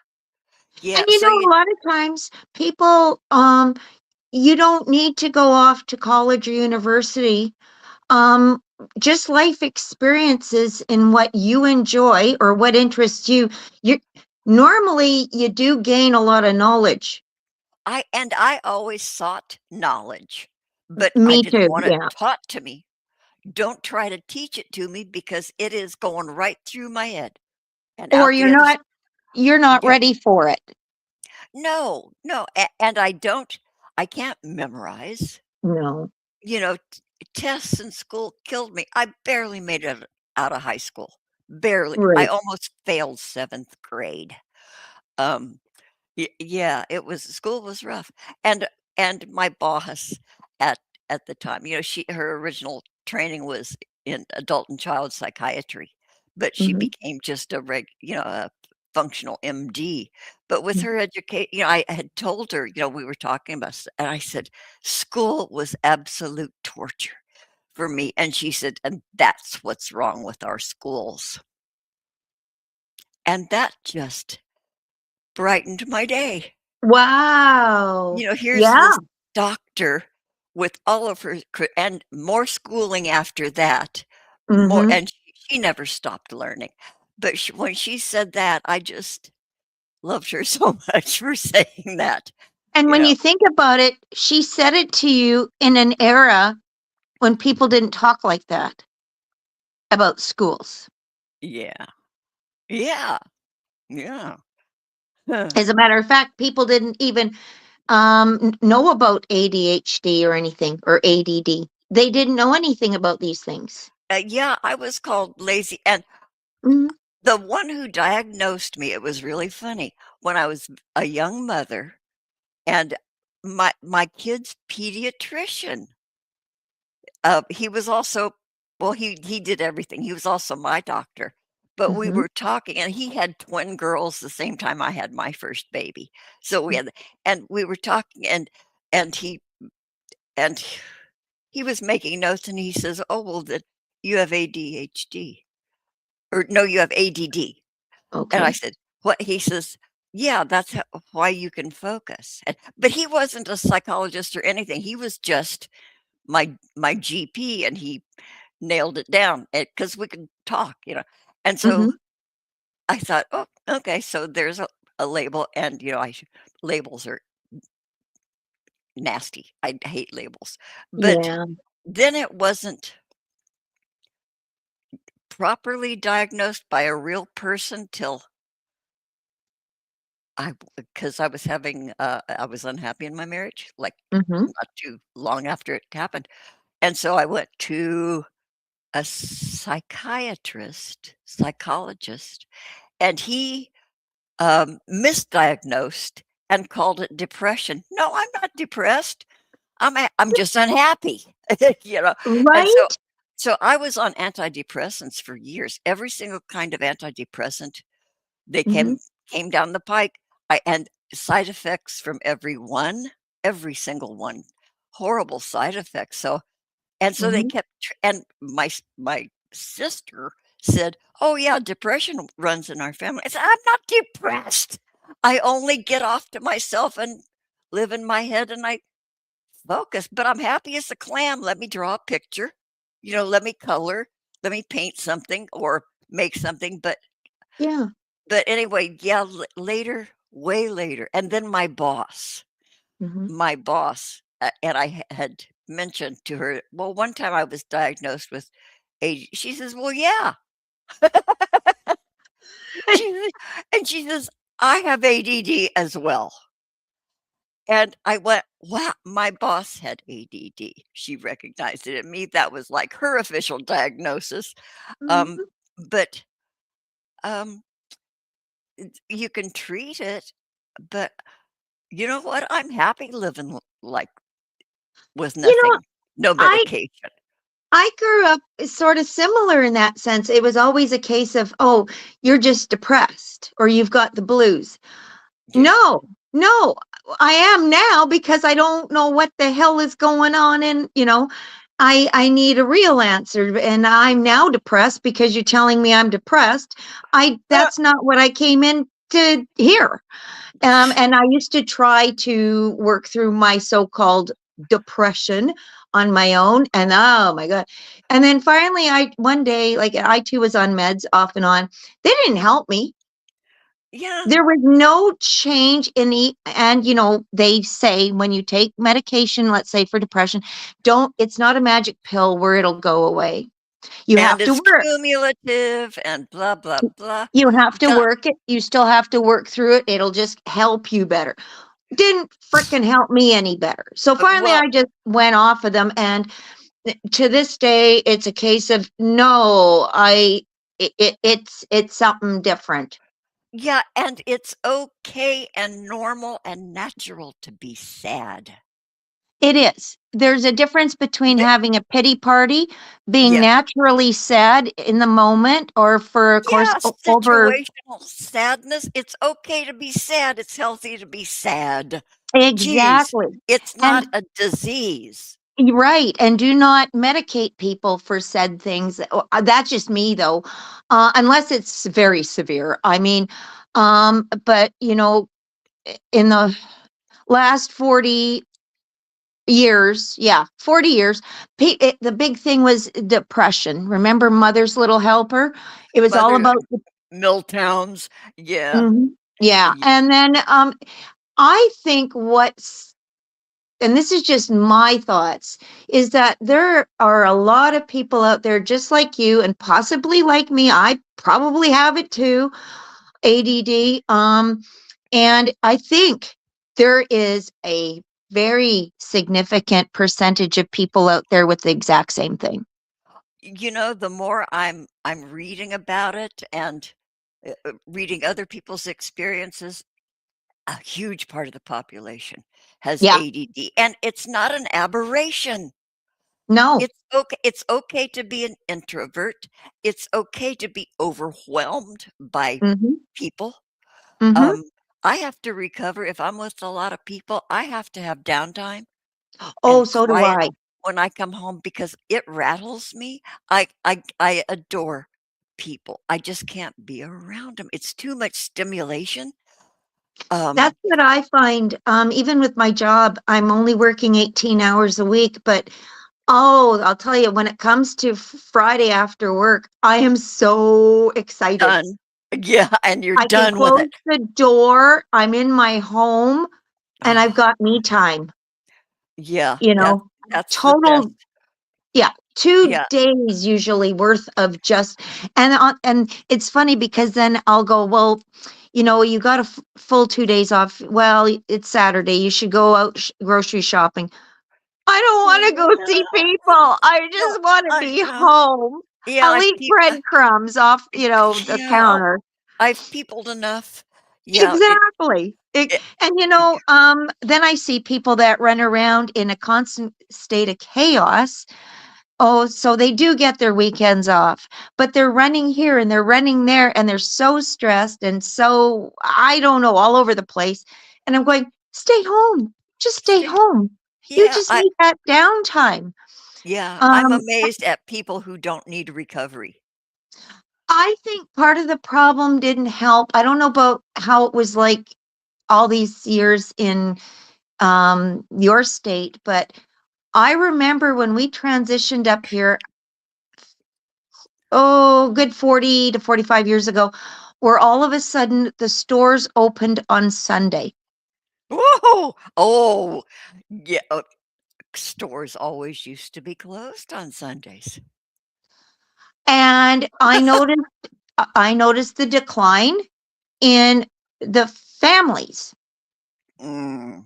And yeah, so a lot of times people, you don't need to go off to college or university. Um, just life experiences in what you enjoy or what interests you. You normally you do gain a lot of knowledge. I always sought knowledge, but I Me didn't too. want it Yeah. taught to me. Don't try to teach it to me because it is going right through my head and Or out the other s you're not yeah. ready for it. No, no, and I can't memorize. No. Tests in school killed me. I barely made it out of high school. Barely. I Right. almost failed 7th grade. Um, yeah, school was rough. And my boss at the time, her original training was in adult and child psychiatry, but she Mhm. became just a functional MD. But with her education, I had told her, we were talking about, and I said, school was absolute torture for me. And she said, and that's what's wrong with our schools. And that just brightened my day. Wow. Here's Yeah. this doctor with all of her and more schooling after that, more, Mhm. and she never stopped learning. But when she said that, I just loved her so much for saying that, And you when know. you think about it, she said it to you in an era when people didn't talk like that about schools. Yeah. Yeah. Yeah. Huh. As a matter of fact, people didn't even know about ADHD or anything, or ADD. They didn't know anything about these things. Yeah, I was called lazy, and Mhm, the one who diagnosed me, it was really funny. When I was a young mother, and my kid's pediatrician, he was also, well, he did everything. He was also my doctor. But we mhm, were talking, and he had twin girls the same time I had my first baby. So we had, and we were talking, and and he was making notes, and he says, "Oh, well, that you have ADHD, or no, you have ADD." And I okay. said, "What?" He says, "Yeah, that's why you can focus." But he wasn't a psychologist or anything. He was just my GP, and he nailed it down because we could talk. And so Mhm, I thought, "Oh, okay, so there's a label." And labels are nasty. I hate labels. But yeah, then it wasn't properly diagnosed by a real person till because I was unhappy in my marriage, like, mhm, not too long after it happened, and so I went to a psychologist, and he, misdiagnosed and called it depression. No, I'm not depressed. I'm just unhappy, you know, and so right? so I was on antidepressants for years, every single kind of antidepressant they Mhm, came down the pike. And side effects from every single one, horrible side effects. So they mhm. kept, and my sister said, "Oh yeah, depression runs in our family." I said, "I'm not depressed. I only get off to myself and live in my head, and I focus. But I'm happy as a clam. Let me draw a picture. Let me color. Let me paint something or make something." Yeah, But anyway, yeah, later, way later, and then mhm. and I had mentioned to her, well, one time I was diagnosed with AD. She says, "Well, yeah." She says, and she says, "I have ADD as well." And I went, "Wow." My boss had ADD. She recognized it in me. That was like her official diagnosis. Um, Mhm. but um, you can treat it, but you know what? I'm happy living like with You know, nothing, no I medication. I grew up sort of similar in that sense. It was always a case of, "Oh, you're just depressed or you've got the blues." Yeah. No, no, I am now because I don't know what the hell is going on, and, I need a real answer, and I'm now depressed because you're telling me I'm depressed. I Uh, That's not what I came in to hear. And I used to try to work through my so-called depression on my own, and oh my god. And then finally I one day, like, I too was on meds off and on. They didn't help me. yeah, There was no change in and they say when you take medication, let's say for depression, don't it's not a magic pill where it'll go away. You and have to it's work. cumulative and blah, blah, blah. You have to Yeah, work it. You still have to work through it. It'll just help you better. Didn't fricking help me any better. So finally well, I just went off of them, and to this day it's a case of no, it's something different. yeah, and it's okay and normal and natural to be sad. It is. There's a difference between Th having a pity party, being Yes. naturally sad in the moment, or for, of course, Yeah, over. situational sadness. It's okay to be sad. It's healthy to be sad. Jeez, Exactly. it's And not a disease. right, and do not medicate people for said things. That's just me, though, unless it's very severe. I mean, but, in the last 40 years, yeah, 40 years, the big thing was depression. Remember Mother's Little Helper? It was all Mother about Milltowns. Yeah. mhm, yeah, Ye and then, I think and this is just my thoughts, is that there are a lot of people out there just like you and possibly like me. I probably have it too, ADD. And I think there is a very significant percentage of people out there with the exact same thing. The more I'm reading about it and, reading other people's experiences, a huge part of the population has Yeah. ADD, and it's not an aberration. No. It's okay to be an introvert. It's okay to be overwhelmed by Mhm. people. Mhm. Um, I have to recover if I'm with a lot of people, I have to have downtime Oh, and so do quiet I. when I come home because it rattles me. I adore people. I just can't be around them. It's too much stimulation. Um, That's what I find, even with my job, I'm only working 18 hours a week, but oh, I'll tell you, when it comes to Friday after work, I am so excited. done. Yeah, and you're I can done with close it. the door, I'm in my home, and I've Oh, got me time, yeah, you that's know, that's the best. total, yeah, 2 Yeah. days usually worth of just, and it's funny because then I'll go, "Well, you got a full 2 days off. Well, it's Saturday, you should go out grocery shopping." I don't wanna go see people. I No, just wanna I be know. home. Yeah, I'll eat breadcrumbs off, the yeah, counter. I've peopled enough. Yeah, Exactly. it And, yeah. then I see people that run around in a constant state of chaos. Oh, so they do get their weekends off, but they're running here and they're running there, and they're so stressed and so, I don't know, all over the place. And I'm going, "Stay home. Just stay Stay home. You yeah, just need that downtime." I'm Um, amazed at people who don't need recovery. I think part of the problem didn't help. I don't know about how it was like all these years in your state, but I remember when we transitioned up here, oh, good 40 to 45 years ago, where all of a sudden the stores opened on Sunday. Whoa! Oh, yeah, stores always used to be closed on Sundays. And I noticed the decline in the families. Mm,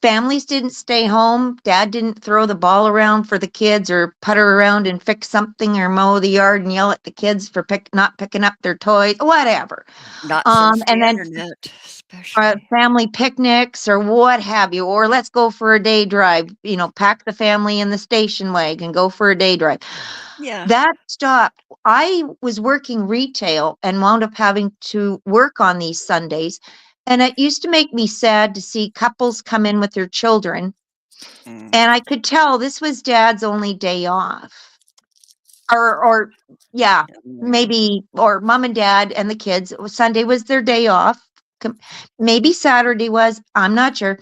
Families didn't stay home. Dad didn't throw the ball around for the kids or putter around and fix something or mow the yard and yell at the kids for not picking up their toys, whatever. not since And the then internet, especially. family picnics or what have you, or let's go for a day drive, pack the family in the station wagon, go for a day drive. Yeah. That stopped. I was working retail and wound up having to work on these Sundays. And it used to make me sad to see couples come in with their children. Mm, And I could tell this was dad's only day off. Or yeah, yeah. maybe, or mom and dad and the kids. Sunday was their day off. Maybe Saturday was, I'm not sure.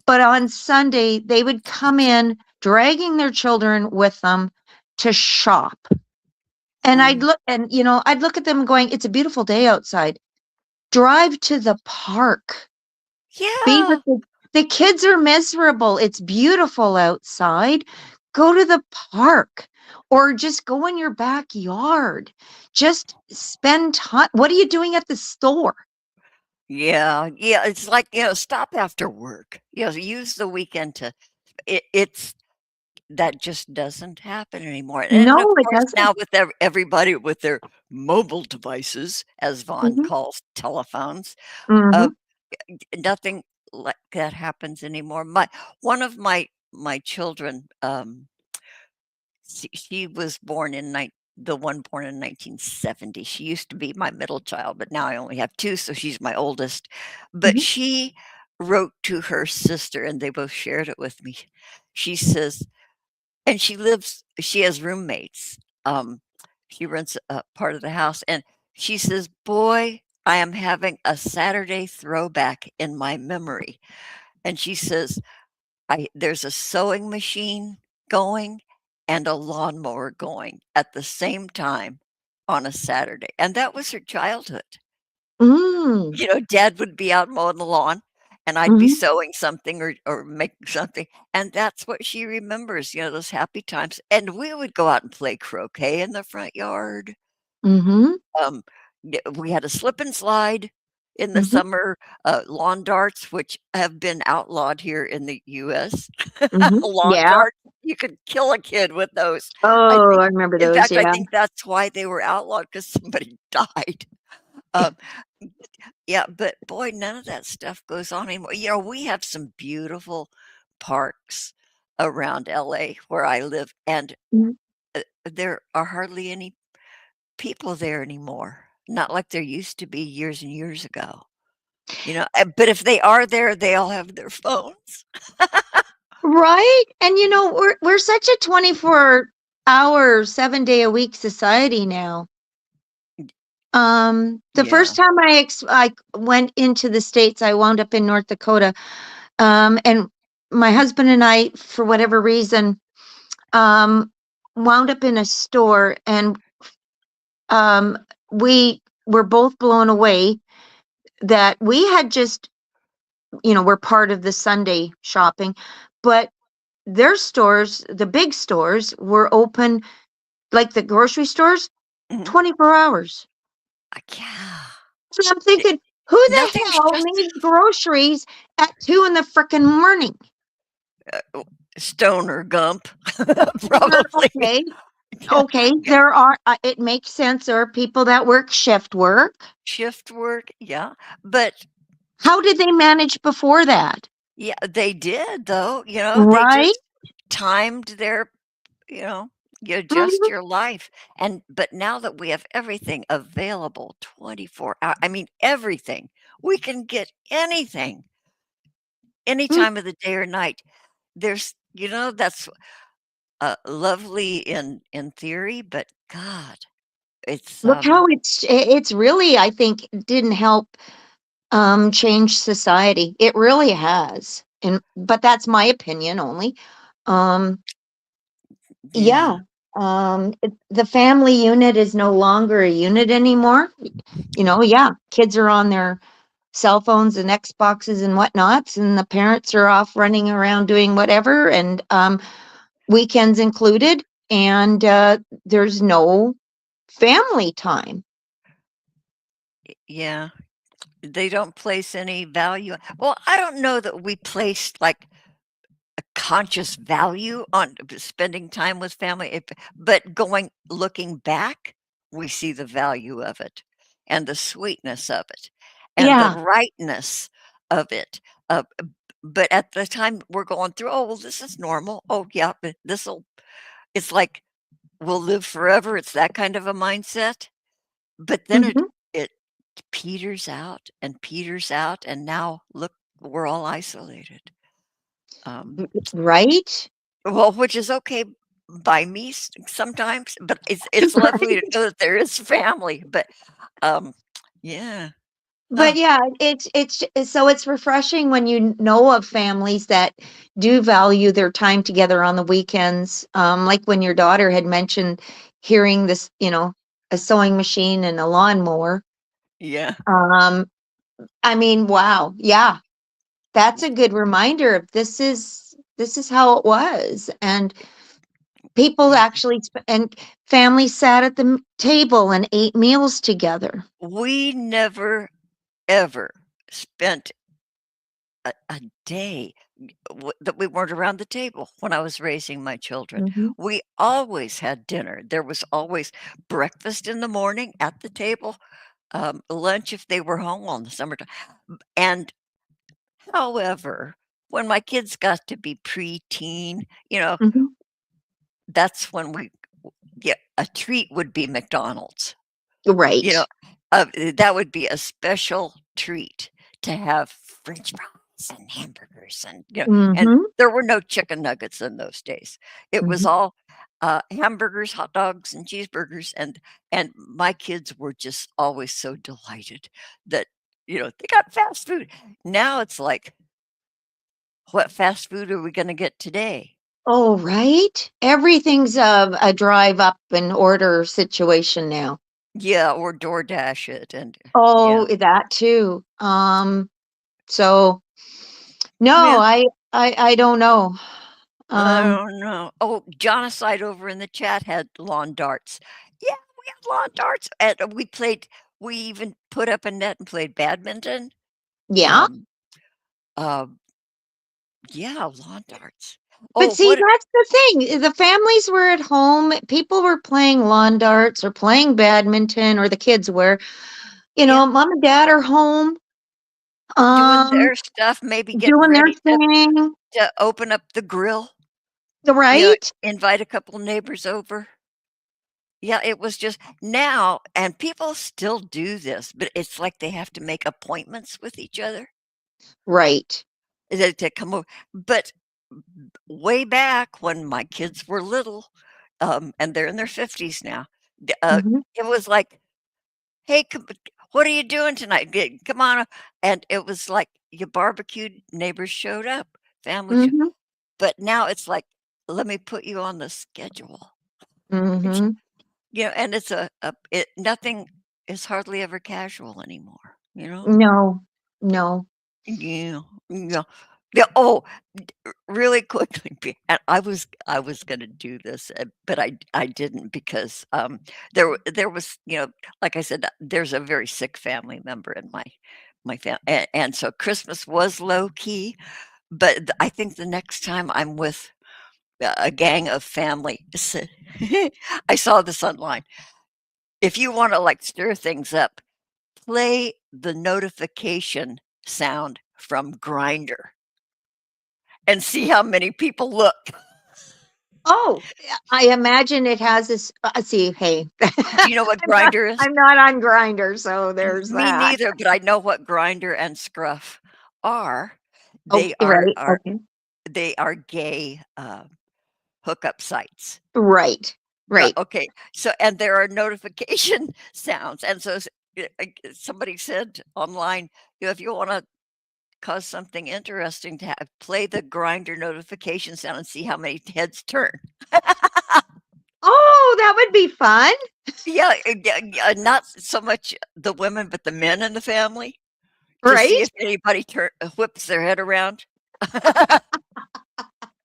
But on Sunday, they would come in dragging their children with them to shop. And Mm. I'd look at them going, "It's a beautiful day outside. Drive to the park. Be with Yeah. the kids are miserable. It's beautiful outside. Go to the park or just go in your backyard. Just spend time. What are you doing at the store?" Yeah, yeah, it's like, stop after work. Use the weekend to it's that just doesn't happen anymore, and of No, it course, doesn't. now with everybody with their mobile devices, as Vaughn Mhm. calls telephones, uh, Mhm. nothing like that happens anymore. One of my children, she was born in the one born in 1970. She used to be my middle child, but now I only have 2, so she's my oldest. But Mhm. she wrote to her sister, and they both shared it with me. She says and she has roommates. Um, she rents a part of the house, and she says, "Boy, I am having a Saturday throwback in my memory." And she says, I there's a sewing machine going and a lawnmower going at the same time on a Saturday, and that was her childhood. Mm. Dad would be out mowing the lawn, and I'd be Mhm. sewing something or making something, and that's what she remembers, those happy times, and we would go out and play croquet in the front yard. Mhm. Um, we had a slip and slide in the Mhm. summer, lawn darts, which have been outlawed here in the US. Mhm. Lawn Yeah. darts, you could kill a kid with those. I Oh, think I remember in those, fact, I yeah. think that's why they were outlawed because somebody died. Um, yeah, but boy, none of that stuff goes on anymore. We have some beautiful parks around LA where I live, and, Mhm. there are hardly any people there anymore, not like there used to be years and years ago, but if they are there, they all have their phones. Right? And, we're such a 24-hour, 7-day-a-week society now. The Yeah. first time I went into the States, I wound up in North Dakota, and my husband and I, for whatever reason, um, wound up in a store, and, um, we were both blown away that we had just we're part of the Sunday shopping, but their stores, the big stores, were open, like the grocery stores, Mhm. 24 hours. Yeah. So I'm It thinking, who the nothing's hell just needs groceries at 2 in the frickin' morning? o Stoner Gump, probably. Okay, Yeah, okay, yeah, there are it makes sense, there are people that work shift work. shift work, yeah, but How did they manage before that? yeah, they did though, they Right? just timed their you know, you adjust Mhm, your life, but now that we have everything available 24 hour I mean, everything, we can get anything any mm. time of the day or night. That's, lovely in theory, but God, it's, Look how it's really, I think, didn't help change society. It really has. And but that's my opinion only. Um yeah. yeah. The family unit is no longer a unit anymore. Yeah, kids are on their cell phones and Xboxes and whatnots, and the parents are off running around doing whatever, and weekends included, and there's no family time. Yeah, they don't place any value well, I don't know that we place, like, conscious value on spending time with family, but looking back, we see the value of it, and the sweetness of it, and the Yeah. rightness of it, but at the time we're going through, "Oh, well, this is normal. Oh, yeah, but this'll" it's like, "We'll live forever," it's that kind of a mindset, but then it Mhm. it peters out, and now look, we're all isolated. Um, Right? well, which is okay by me sometimes, but it's lovely to Right? know that there is family, but, um, yeah. But Huh, yeah, so it's refreshing when you know of families that do value their time together on the weekends. Like when your daughter had mentioned hearing this, a sewing machine and a lawnmower. yeah, Um, I mean, wow, yeah, that's a good reminder of this is how it was, and people yeah. actually and families sat at the table and ate meals together. We never, ever spent a day that we weren't around the table when I was raising my children. Mhm. We always had dinner. There was always breakfast in the morning at the table, lunch if they were home on the summertime. And however, when my kids got to be preteen, Mhm. that's when yeah, a treat would be McDonald's. You know, Right. that would be a special treat to have french fries and hamburgers and Mhm. there were no chicken nuggets in those days. It was Mhm. all, hamburgers, hot dogs, and cheeseburgers, and my kids were just always so delighted that, they got fast food. Now it's like, "What fast food are we gonna get today?" Oh, right? Everything's a drive up and order situation now. Yeah, or DoorDash it, and Oh, yeah. that too. So no, Yeah. I don't know. I Um, don't know. Oh, Jonacide over in the chat had lawn darts. Yeah, we had lawn darts, and we even put up a net and played badminton. Yeah. Um, um, yeah, lawn darts. But Oh, see, that's the thing. The families were at home. People were playing lawn darts or playing badminton, or the kids were. yeah, Mom and dad are home, doing um, their stuff, maybe getting doing their ready thing. to open up the grill, Right? invite a couple neighbors over. Yeah, it was just now, and people still do this, but it's like they have to make appointments with each other Right. to come over. But way back when my kids were little, and they're in their 50s now, Mhm. it was like, "Hey, what are you doing tonight? Come on." And it was like you barbecued, neighbors showed up, family showed. Mhm. But now it's like, "Let me put you on the schedule." It's, Mhm. and it's nothing is hardly ever casual anymore, you know? No. No. Yeah, yeah. Yeah, oh, really quickly, and I was gonna do this, but I didn't because, there was, like I said, there's a very sick family member in my family, and so Christmas was low key, but I think the next time I'm with a gang of family, I saw this online. If you wanna, like, stir things up, play the notification sound from Grinder and see how many people look. Oh, I imagine it has this. See, hey, Do you know what Grinder is? I'm not on Grinder, so there's Me that. neither, but I know what Grinder and Scruff are. Oh, They are right. are Okay. they are gay, hookup sites. Right. Right, Right. okay. So and there are notification sounds, and so somebody said online, if you wanna cause something interesting to have, play the Grinder notification sound and see how many heads turn. Oh, that would be fun. Yeah, not so much the women, but the men in the family to see Right? if anybody whips their head around.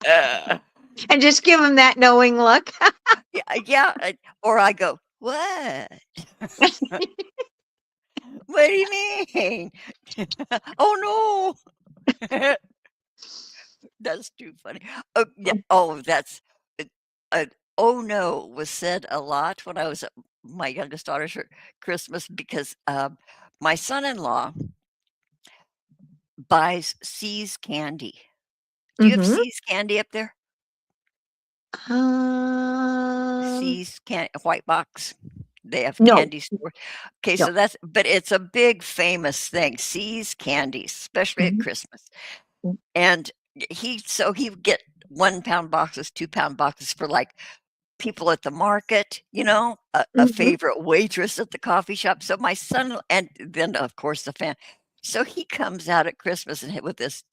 Uh, And just give them that knowing look. yeah, yeah, or I go, "What? What do you mean? Oh, no." That's too funny. Oh, yeah, oh, that's uh, uh, "Oh, no" was said a lot when I was at my youngest daughter's for Christmas because, my son-in-law buys See's candy. Do you have Mhm. See's candy up there? Um, See's white box. They have no, candy store. Okay, no. so but it's a big famous thing, See's candies, especially at Mhm. Christmas. And he would get 1-pound boxes, 2-pound boxes for, like, people at the market, a Mhm. favorite waitress at the coffee shop. So my son and then, of course, the fan. So he comes out at Christmas and with this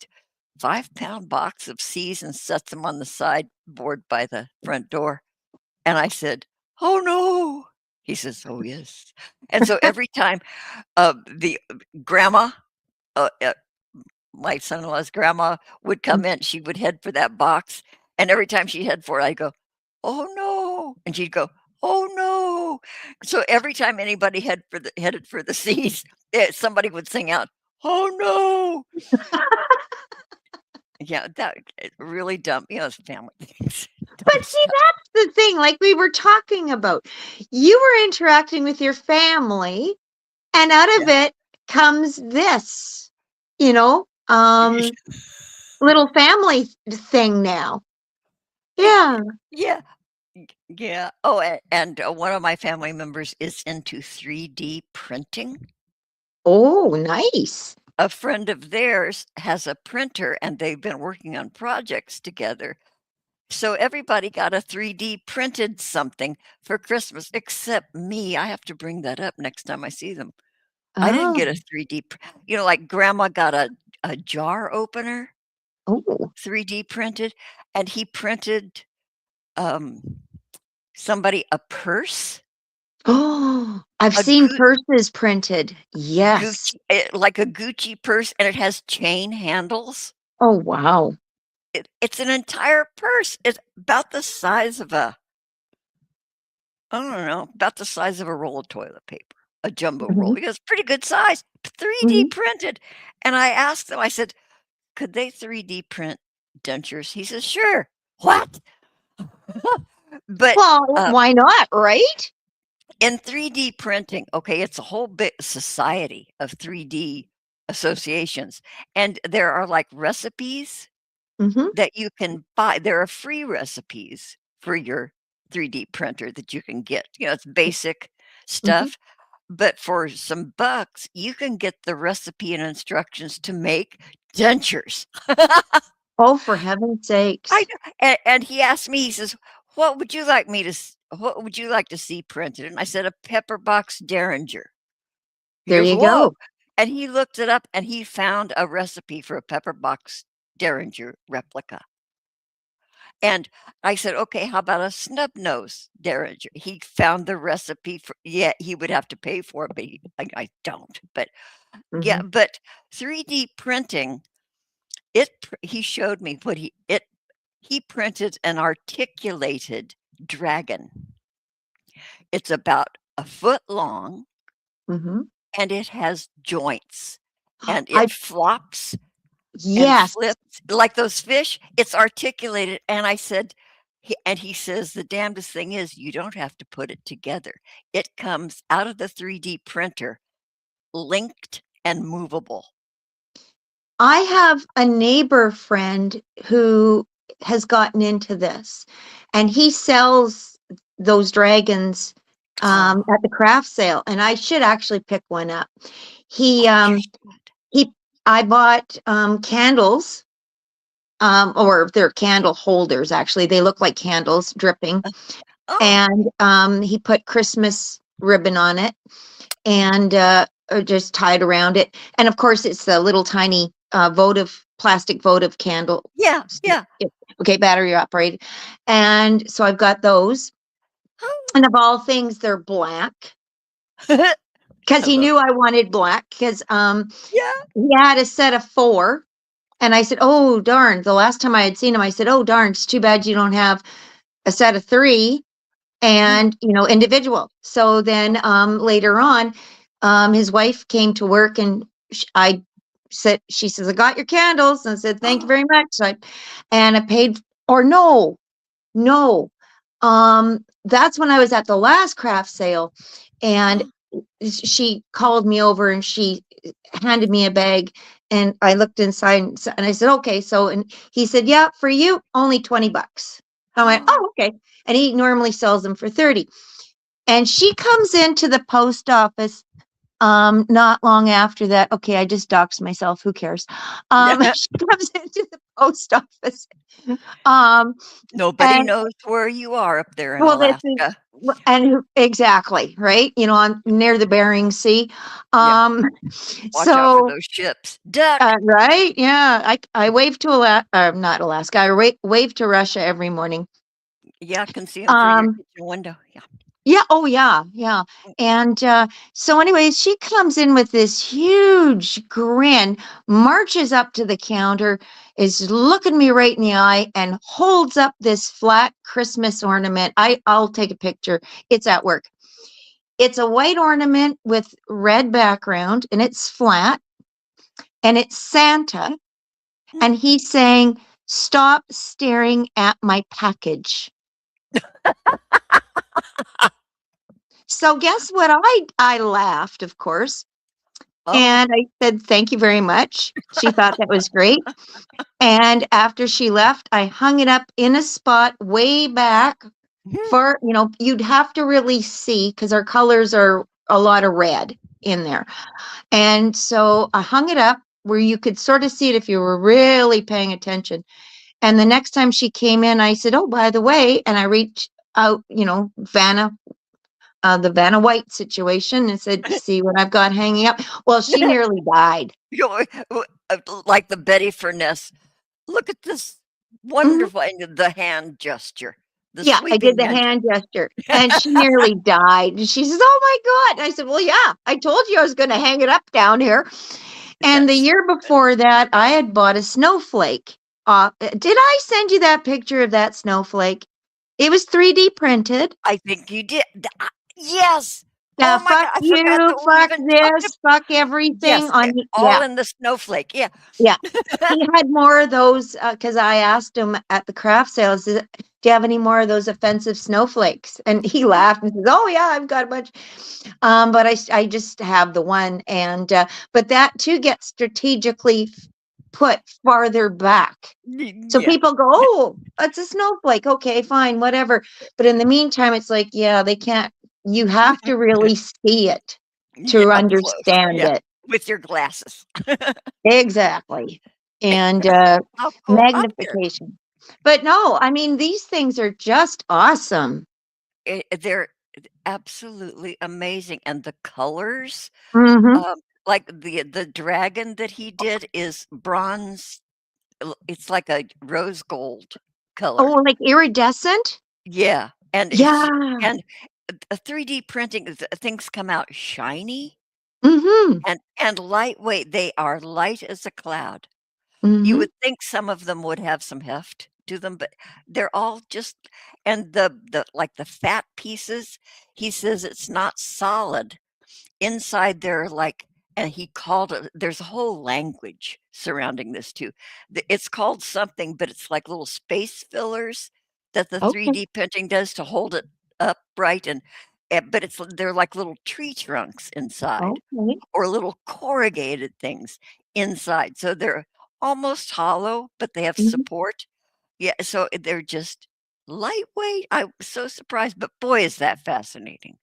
5-pound box of Seas and sets them on the sideboard by the front door. And I said, "Oh, no." He says, "Oh, yes." And so every time, the grandma, uh, uh, my son-in-law's grandma would come in, she would head for that box, and every time she'd head for it, I'd go, "Oh, no," and she'd go, "Oh, no." So every time anybody headed for the seas, somebody would sing out, "Oh, no." Yeah, that really dumb, it's family things, dumb But see, stuff. that's the thing, like we were talking about. You were interacting with your family, and out of Yeah. it comes this, you know, little family thing now. Y Yeah. yeah, yeah. Oh, and, one of my family members is into 3D printing. Oh, nice. A friend of theirs has a printer, and they've been working on projects together. So everybody got a 3D printed something for Christmas, except me. I have to bring that up next time I see them. I didn't Oh, get a 3D like grandma got a jar opener, oh. 3D printed, and he printed, um, somebody a purse, Oh, I've a seen purses printed. Yes. Like a Gucci purse, and it has chain handles. Oh, wow. It's an entire purse. It's about the size of I don't know, about the size of a roll of toilet paper, a jumbo roll, Mhm, because pretty good size, 3D mhm. printed. And I asked them, I said, "Could they 3D print dentures?" He says, "Sure." What? But, Well, uh, why not, right? in 3D printing, okay, it's a whole big society of 3D associations, and there are, like, recipes Mhm, that you can buy. There are free recipes for your 3D printer that you can get. It's basic mhm. stuff, but for some bucks, you can get the recipe and instructions to make dentures. Oh, for heaven's I sakes. know, and he asked me, he says, what would you like to see printed?" And I said, "A pepper box derringer." He There goes, you "Whoa," go. and he looked it up, and he found a recipe for a pepper box derringer replica. And I said, "Okay, how about a snub nose derringer?" He found the recipe for, yeah, he would have to pay for it, but I don't. But yeah, Mhm. but 3D printing, he showed me what he printed an articulated dragon. It's about a foot long, Mhm. and it has joints, and I it flops and yes. flips like those fish. It's articulated, and I said, he says, "The damnedest thing is you don't have to put it together. It comes out of the 3D printer linked and movable." I have a neighbor friend who has gotten into this, and he sells those dragons, Oh, at the craft sale, and I should actually pick one up. He, oh, you um, should. he I bought, candles, or they're candle holders, actually. They look like candles dripping, Uh, oh, and, he put Christmas ribbon on it and just tied around it. And of course, it's the little tiny votive plastic votive candle. yeah, yeah. Okay, battery operated. And so I've got those. Oh. And of all things, they're black because I he love knew I wanted black because Yeah. he had a set of four. And I said, "Oh, darn." The last time I had seen him, I said, "Oh, darn. It's too bad you don't have a set of three and individual." So then later on his wife came to work and I said, she says, "I got your candles," and I said, "Thank you Oh, very much." And I paid, or no, that's when I was at the last craft sale, and oh, she called me over and she handed me a bag, and I looked inside and I said, "Okay." So, and he said, "Yeah, for you only $20." I went, oh. "Oh, okay." And he normally sells them for 30. And she comes into the post office not long after that. Okay, I just doxed myself, who cares? Yeah. She comes into the post office, um, Nobody and knows where you are up there in well, this is Alaska. exactly, right? I'm near the Bering Sea. Yeah, Um, watch out for so, those ships. Duck. right? Yeah, I wave to not Alaska, I wave to Russia every morning. Yeah, I can see them through your Um, kitchen window. Yeah. Yeah, oh, yeah, yeah, and, so anyways, she comes in with this huge grin, marches up to the counter, is looking me right in the eye, and holds up this flat Christmas ornament. I'll take a picture, it's at work. It's a white ornament with red background, and it's flat, and it's Santa, Mm. and he's saying, "Stop staring at my package." So guess what, I laughed, of course. Oh. And I said, "Thank you very much." She thought that was great. And after she left, I hung it up in a spot way back Mhm. for, you'd have to really see because our colors are a lot of red in there. And so I hung it up where you could sort of see it if you were really paying attention. And the next time she came in, I said, "Oh, by the way," and I reached out, the Vanna White situation and said, "See what I've got hanging up." Well, she nearly died. You know, like the Betty Furness. Look at this Mhm. wonderful, and the hand gesture, the Yeah, I did sweeping the hand hand gesture, and she nearly died, and she says, "Oh my god." And I said, "Well, yeah, I told you I was gonna hang it up down here." And the That's so year good. before that, I had bought a snowflake. Did I send you that picture of that snowflake? It was 3D printed. I think you did. Yes. Yeah, Oh my fuck god, I forgot you, that we fuck even talked ab this, fuck everything yes, on all yeah, in the snowflake, yeah. yeah. He had more of those, because I asked him at the craft sales, "Do you have any more of those offensive snowflakes?" And he laughed and says, "Oh yeah, I've got a bunch." But I just have the one, and but that too gets strategically put farther back. So Yeah, people go, "Oh, it's a snowflake. Okay, fine, whatever." But in the meantime, it's like, yeah, they can't. You have to really see it yeah, to up close, understand yeah, it. with your glasses. Exactly. And How cool up here. magnification. But no, I mean, these things are just awesome. They're absolutely amazing, and the colors, Hmm. like the dragon that he did is bronze, it's like a rose gold color. Oh, like iridescent? Yeah, and he Yeah. and a 3D printing, things come out shiny Hmm. and lightweight. They are light as a cloud. You Hmm. would think some of them would have some heft to them, but they're all just and the like the fat pieces, he says it's not solid. Inside there, like and he called it there's a whole language surrounding this too. It's called something, but it's like little space fillers that the Okay. 3D printing does to hold it upright but they're like little tree trunks inside Okay. or little corrugated things inside. So they're almost hollow, but they have Mhm. support. Yeah, so they're just lightweight. I was so surprised, but boy, is that fascinating.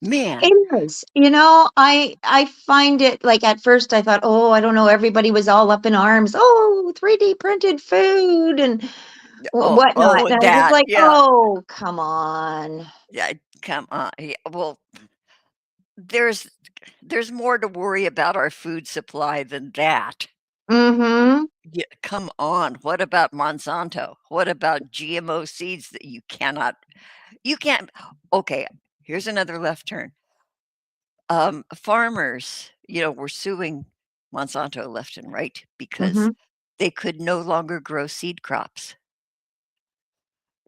Man. It is. I find it like at first I thought, oh, I don't know, everybody was all up in arms. Oh, 3D printed food and whatnot. Oh, And I was just that, like, yeah. oh, come on. Yeah, come on. Yeah, well, there's there's more to worry about our food supply than that. Mm-hmm. Yeah, come on. What about Monsanto? What about GMO seeds that you can't okay, here's another left turn. Farmers, were suing Monsanto left and right because Mm-hmm. they could no longer grow seed crops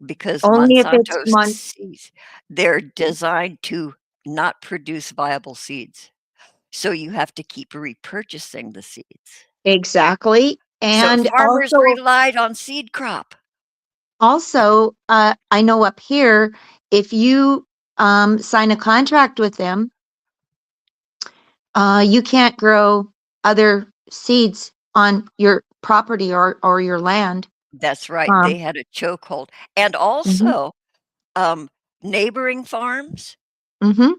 because Only if it's Monsanto seeds, they're designed to not produce viable seeds. So you have to keep repurchasing the seeds. exactly. So And farmers relied on seed crop. I know up here, if you sign a contract with them, you can't grow other seeds on your property or your land. That's right. Um, They had a chokehold. And mhm, also, um, neighboring farms, mhm,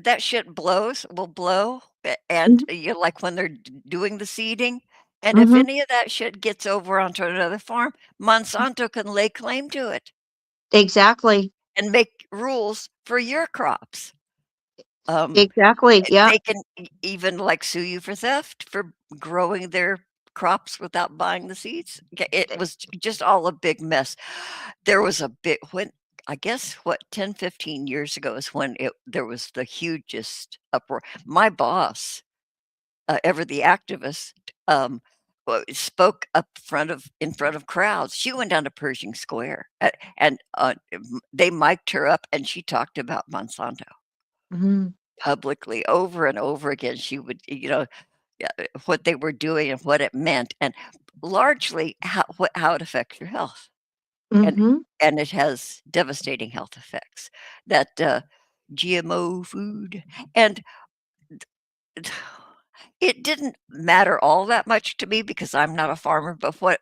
that shit will blow, and, mhm, like, when they're d doing the seeding, and if mhm. any of that shit gets over onto another farm, Monsanto can lay claim to it Exactly. and make rules for your crops. Um, Exactly. Yeah. they can even, like, sue you for theft for growing their crops without buying the seeds. It was just all a big mess. There was a bit when I guess, 10, 15 years ago is when there was the hugest uproar. My boss, ever the activist, spoke in front of crowds. She went down to Pershing Square, and, they mic'd her up, and she talked about Monsanto Mhm. publicly over and over again. She would, yeah, what they were doing and what it meant, and largely how it affects your health, and Mhm. and it has devastating health effects. That, GMO food, and it didn't matter all that much to me because I'm not a farmer, but what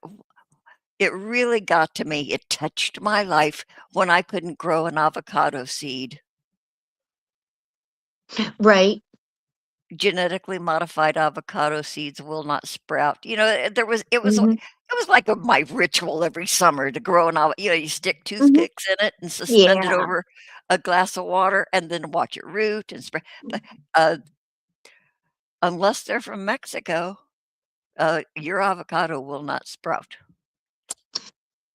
it really got to me, it touched my life when I couldn't grow an avocado seed. Right. Genetically modified avocado seeds will not sprout. Mhm. It was like my ritual every summer to grow an you stick Mhm. toothpicks in it and suspend it Yeah. over a glass of water and then watch it root and spread. But, uh, unless they're from Mexico, your avocado will not sprout.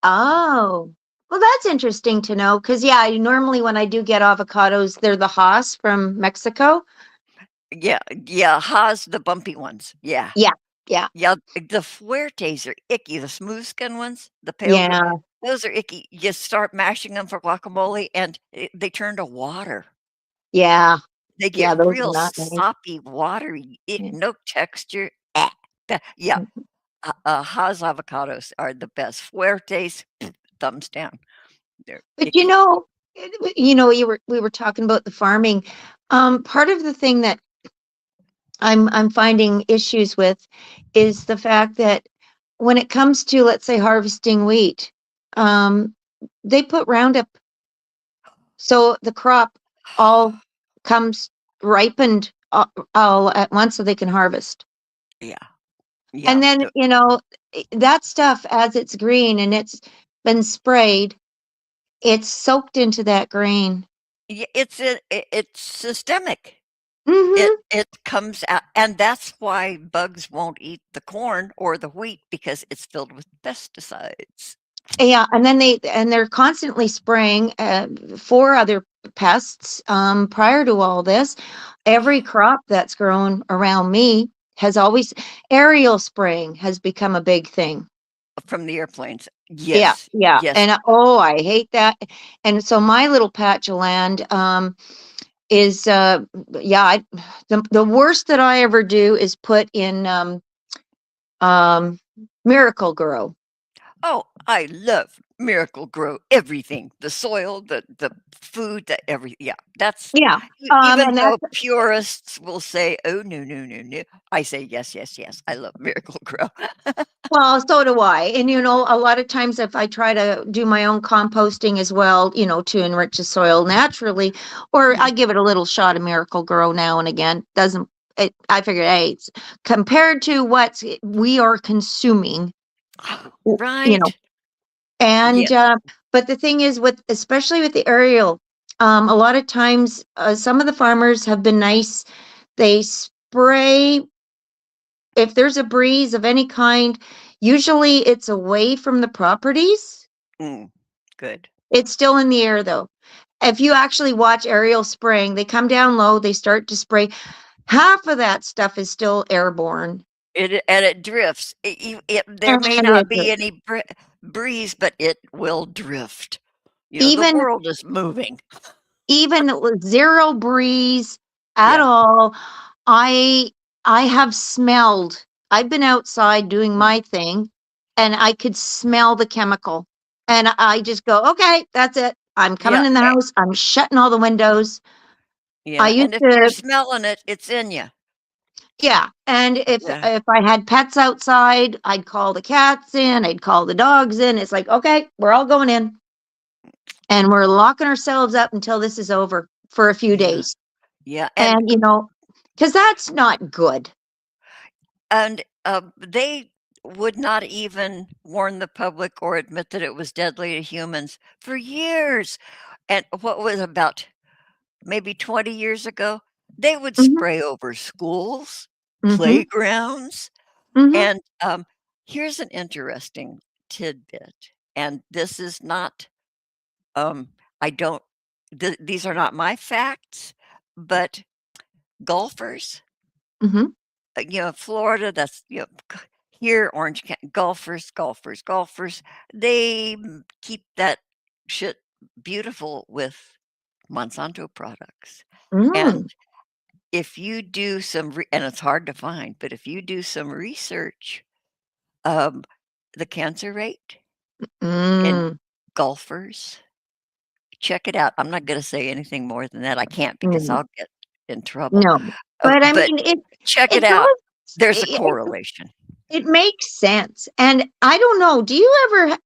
Oh. Well, that's interesting to know because, yeah, normally when I do get avocados, they're the Haas from Mexico. Yeah, yeah, Haas, the bumpy ones. Yeah. Yeah. Yeah. Yeah, the Fuertes are icky, the smooth skin ones, the pale Yeah. those are icky. You start mashing them for guacamole, and they turn to water. Yeah. They get Yeah, those are real not nice. soppy, watery, Yeah. no texture. Yeah, Haas avocados are the best. Fuertes, thumbs down. They're But icky. we were talking about the farming. Part of the thing that I'm finding issues with is the fact that when it comes to, let's say, harvesting wheat, um, they put Roundup, so the crop all comes ripened all at once, so they can harvest. Yeah, And yeah, then that stuff, as it's green and it's been sprayed, it's soaked into that grain. it's systemic. It Hmm. it comes out, and that's why bugs won't eat the corn or the wheat because it's filled with pesticides Yeah, and then they're constantly spraying for other pests. Prior to all this, every crop that's grown around me has always aerial spraying has become a big thing. from the airplanes. Yeah, Yes, yeah, yes. and oh, I hate that. And so my little patch of land is yeah, the worst that I ever do is put in um Miracle Grow. Oh, I love Miracle Grow everything. The soil, the food, the every yeah, that's Yeah, even and though that's purists will say, "Oh, no, no, no, no." I say, "Yes, yes, yes. I love Miracle Grow." well, so do I. And a lot of times if I try to do my own composting as well, to enrich the soil naturally, or I Mhm. give it a little shot of Miracle Grow now and again, doesn't it, I figured, hey, it's compared to what we are consuming, you know, Right? and Yes. but the thing is, with especially with the aerial, a lot of times some of the farmers have been nice. They spray if there's a breeze of any kind. Usually it's away from the properties. Mm, good. It's still in the air though. If you actually watch aerial spraying, they come down low, they start to spray. Half of that stuff is still airborne. It drifts. There may And not be any breeze, but it will drift. The even world is moving. even with zero breeze at Yeah. all, I I have smelled. I've been outside doing Mm, my thing and I could smell the chemical. And I just go, "Okay, that's it. I'm coming yeah, in the house. I'm shutting all the windows." I yeah, used and if you're to smelling it, it's in you. yeah, and Yeah, if I had pets outside, I'd call the cats in, I'd call the dogs in. It's like, "Okay, we're all going in and we're locking ourselves up until this is over for a few yeah, days." yeah, And, because that's not good. they would not even warn the public or admit that it was deadly to humans for years, and what was about maybe 20 years ago, they would Mhm, spray over schools, mhm, playgrounds, mhm, and, here's an interesting tidbit, and this is not, um, I don't these are not my facts, but golfers, mhm, Florida, that's, here, Orange County, golfers, they keep that shit beautiful with Monsanto products, and mm, if you do some and it's hard to find, but if you do some research, um, the cancer rate in mm, golfers, check it out. I'm not gonna say anything more than that. I can't because no, I'll get in trouble. no. But I But mean, check it it out. does, There's a correlation. it makes sense. And I don't know, do you ever,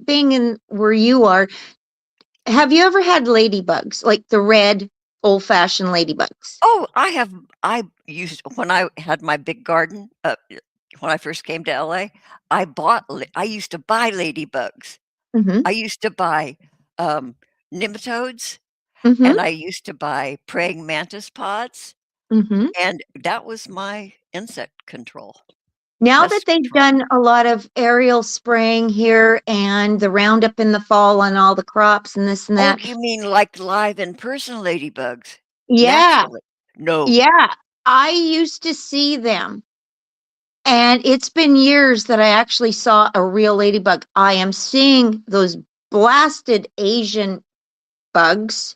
being in where you are, have you ever had ladybugs, like the red old fashioned ladybugs? Oh, I used when I had my big garden, when I first came to LA, I used to buy ladybugs. Mm-hmm. I used to buy, um, nematodes, Mm-hmm. and I used to buy praying mantis pods, Mm-hmm. and that was my insect control, Now that pest they've control. done a lot of aerial spraying here and the Roundup in the fall on all the crops and this and Oh, that. you mean like live in person ladybugs? Yeah. Naturally. No. Yeah. I used to see them And it's been years that I actually saw a real ladybug. I am seeing those blasted Asian bugs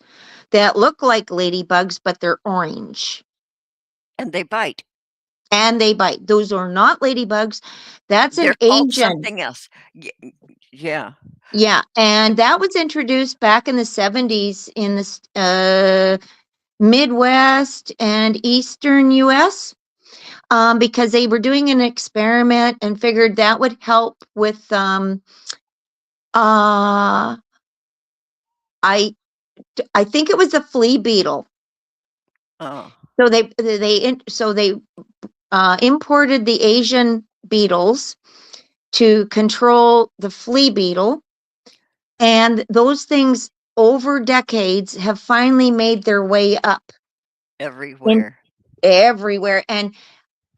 that look like ladybugs, but they're orange And they bite. and they bite. Those are not ladybugs. That's an They're called Asian. something else. Yeah. Yeah. And that was introduced back in the 70s in the Midwest and Eastern US. Because they were doing an experiment and figured that would help with uh I I think it was a flea beetle. Oh, So they imported the Asian beetles to control the flea beetle, and those things over decades have finally made their way up in everywhere. everywhere. And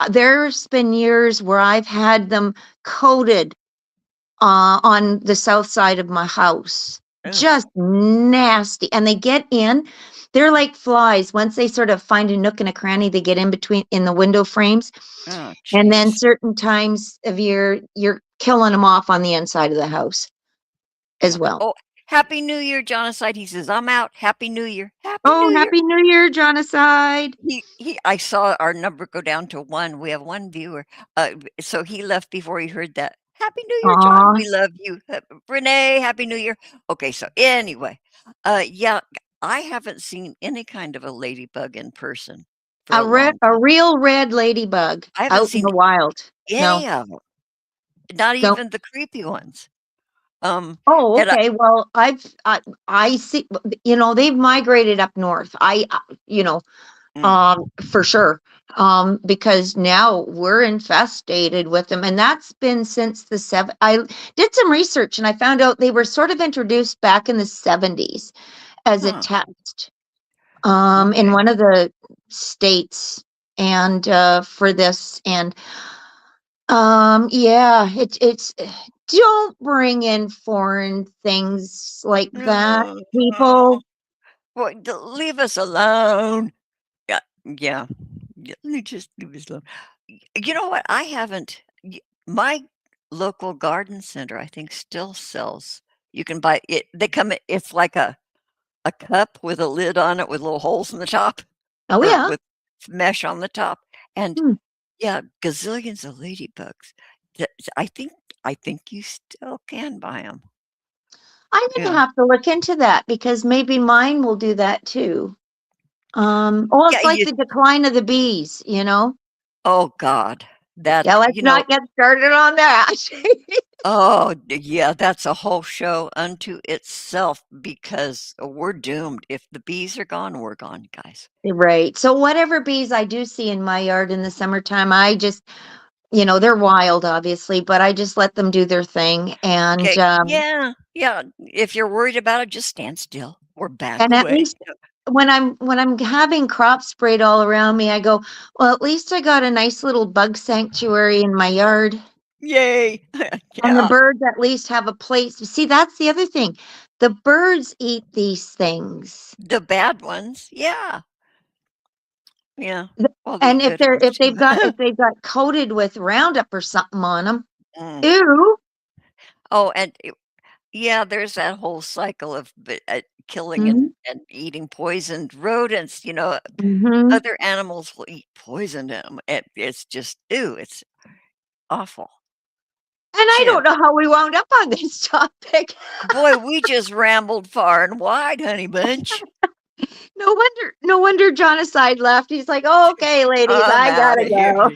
there's been years where I've had them coated on the south side of my house. Ugh. Just nasty. And they get in. They're like flies. Once they sort of find a nook and a cranny, they get in between in the window frames. Oh, And then jeez. certain times of year, you're killing them off on the inside of the house as Yeah. well. Oh, Happy New Year, Jonacide. He says, I'm out. Happy New Year. Happy Oh, New Year. Happy New Year, Jonacide. I saw our number go down to 1. We have 1 viewer. So he left before he heard that. Happy New Year, John. Aw, We love you. Renee, Happy New Year. Okay, so anyway, yeah, I haven't seen any kind of a ladybug in person for a long a time. real red ladybug I haven't out in seen the wild. No, any of them, not don't. even the creepy ones. Um, Oh, and I okay. Well, I see. They've migrated up north. mm, For sure. Because now we're infestated with them, and that's been since the seven. I did some research and I found out they were sort of introduced back in the 70s as a huh, test, in okay. one of the states, and for this, and yeah, it's don't bring in foreign things like that, No, people. boy, leave us alone. Yeah, yeah. Yeah, let me just leave this alone. You know what? I haven't. My local garden center, I think, still sells. You can buy it. They come. It's like a cup with a lid on it with little holes in the top, Oh or yeah. with mesh on the top, and Hmm. yeah, gazillions of ladybugs. I think. I think you still can buy them. I'm gonna Yeah. have to look into that because maybe mine will do that too. Yeah. It's like the decline of the bees, you know? Oh God. Yeah, let's not get started on that. Oh, yeah, that's a whole show unto itself because we're doomed. If the bees are gone, we're gone, guys. Right. So whatever bees I do see in my yard in the summertime, I just, they're wild, obviously, but I just let them do their thing. Okay. Yeah. Yeah. If you're worried about it, just stand still or back And at away. least when I'm having crops sprayed all around me, I go, well, at least I got a nice little bug sanctuary in my yard. Yay. And the Yeah. birds at least have a place. See, that's the other thing. The birds eat these things. The bad ones. Yeah. Yeah. Th- Well, the And if good they're ones too. if they've got coated with Roundup or something on them, Mm. ew. Oh, and yeah, there's that whole cycle of killing Mhm, and eating poisoned rodents. mhm. Other animals will eat poison to 'em. It's just ew, it's awful. And I Yeah. don't know how we wound up on this topic. Boy, we just rambled far and wide, honey bunch. No wonder John aside left. He's like, oh, okay, ladies, I'm I gotta outta here. go.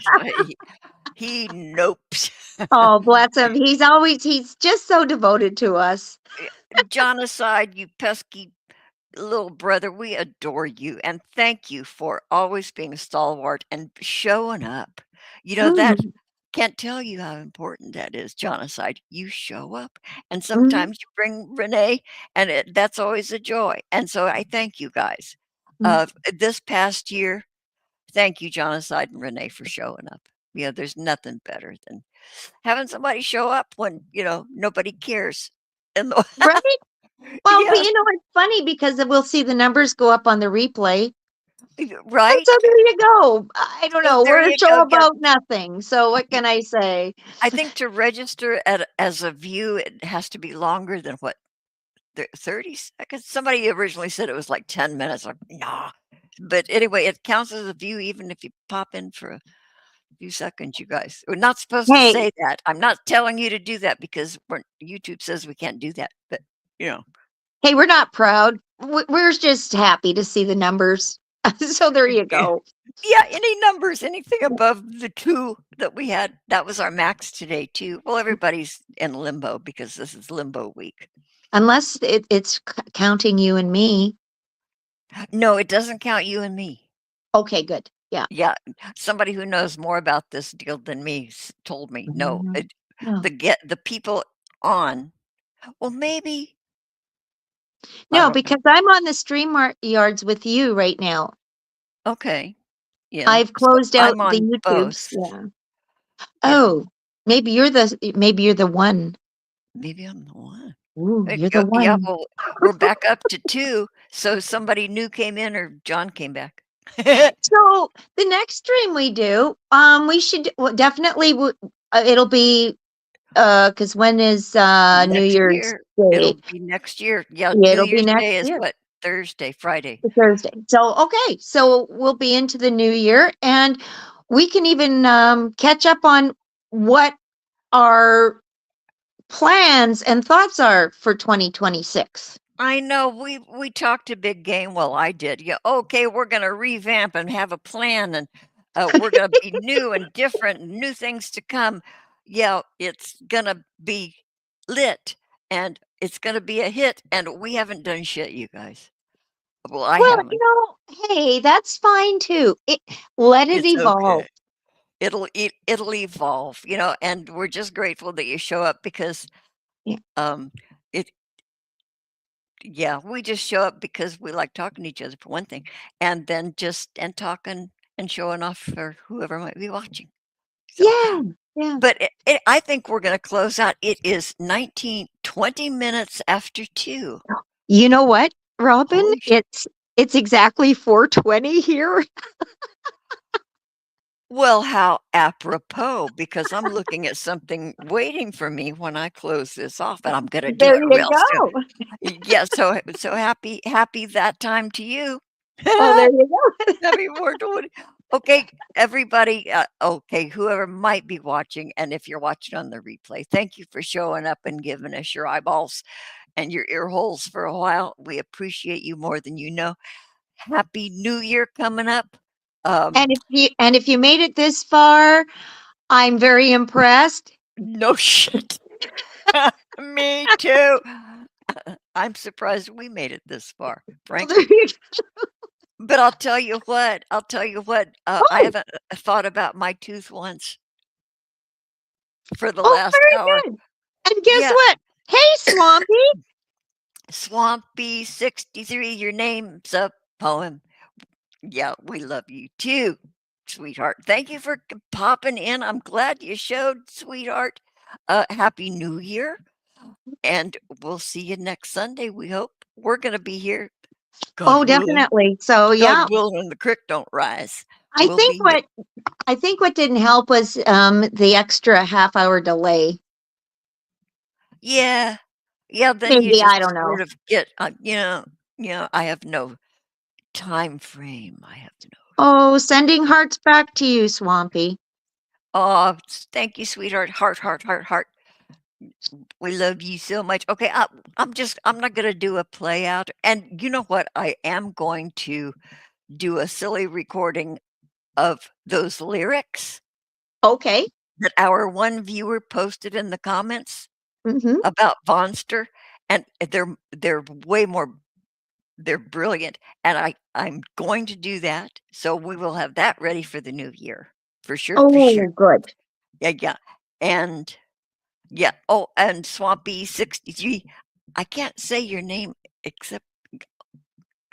He nopes. Oh, bless him. He's just so devoted to us. John aside, you pesky little brother, we adore you and thank you for always being a stalwart and showing up. That Mhm, can't tell you how important that is, Jonacide. You show up, and mhm, sometimes you bring Renee, and that's always a joy. And so I thank you guys. mhm. This past year, thank you, Jonacide and Renee, for showing up. There's nothing better than having somebody show up when nobody cares. And Right? Well, but yes, it's funny because we'll see the numbers go up on the replay. Right? So there you go. I don't So know. there We're a you show go. Yeah. about nothing. So what can I say? I think to register as a view, it has to be longer than what, 30 seconds? Somebody originally said it was like 10 minutes. Like, nah. But anyway, it counts as a view even if you pop in for a few seconds, you guys. We're not supposed to Hey, say that. I'm not telling you to do that because YouTube says we can't do that. But, you know, hey, we're not proud. We're just happy to see the numbers. So there you go. yeah, any numbers, anything above the 2 that we had, that was our max today, too. Well, everybody's in limbo because this is limbo week. Unless it's counting you and me. No, it doesn't count you and me. Okay, good. Yeah. Yeah, somebody who knows more about this deal than me told me, no, Mhm. No, the people on, well, maybe, I no, don't know. because I'm on the stream yards with you right now. Okay, yeah, I've so closed out I'm the on YouTubes. both. Yeah. Yeah, Oh, maybe you're the one. maybe I'm the one. Ooh, you're the Yeah, one. well, we're back up to 2, so somebody new came in or John came back. So the next stream we do, we should definitely it'll be because when is New Next Year's year, Day? it'll be next year. Yeah, Yeah, New it'll be Year's next Day is year, what? Thursday, Friday. Thursday. So okay, so we'll be into the new year, and we can even catch up on what our plans and thoughts are for 2026. I know we talked a big game. Well, I did. Yeah. Okay, we're gonna revamp and have a plan, and we're gonna be new and different, new things to come. Yeah, it's gonna be lit, and it's gonna be a hit. And we haven't done shit, you guys. Well, I Well, haven't. hey, that's fine too. Let it It's evolve. okay. It'll evolve, and we're just grateful that you show up because Yeah. um it yeah, we just show up because we like talking to each other for one thing, and then just and talking and showing off for whoever might be watching. So, Yeah. Yeah. but I think we're going to close out. It is 20 minutes after 2. You know what, Robin? Holy It's exactly 4:20 here. Well, how apropos, because I'm looking at something waiting for me when I close this off, and I'm gonna do There it you real soon. go. Yeah, so happy that time to you. Oh, there you go. Happy 420. Okay, everybody, okay, whoever might be watching, and if you're watching on the replay, thank you for showing up and giving us your eyeballs and your ear holes for a while. We appreciate you more than you know. Happy New Year coming up. Um, And if you made it this far, I'm very impressed. no shit. Me too. I'm surprised we made it this far, So there frankly. you But I'll tell you what, I Oh, haven't thought about my tooth once for the oh, last hour. very good. And guess Yeah, what? Hey, Swampy. Swampy 63, your name's a poem. Yeah, we love you too, sweetheart. Thank you for popping in. I'm glad you showed, sweetheart. Happy New Year, and we'll see you next Sunday, we hope. We're gonna be here, God Oh, willing. definitely. So God yeah, willing, and the creek don't rise. I We'll think be here. what I think what didn't help was the extra half-hour delay. Yeah. Yeah, then you Maybe just I don't sort know. of get, I have no time frame. I have no Oh, sending hearts back to you, Swampy. Oh, thank you, sweetheart. Heart, heart, heart, heart. We love you so much. Okay, I'm not gonna do a play out. And you know what? I am going to do a silly recording of those lyrics Okay. that our one viewer posted in the comments Mm-hmm. about Vonster, and they're way more they're brilliant, and I'm going to do that, so we will have that ready for the new year, for sure, for sure. Oh, good. Yeah, yeah, and yeah, oh, and Swampy 63, I can't say your name except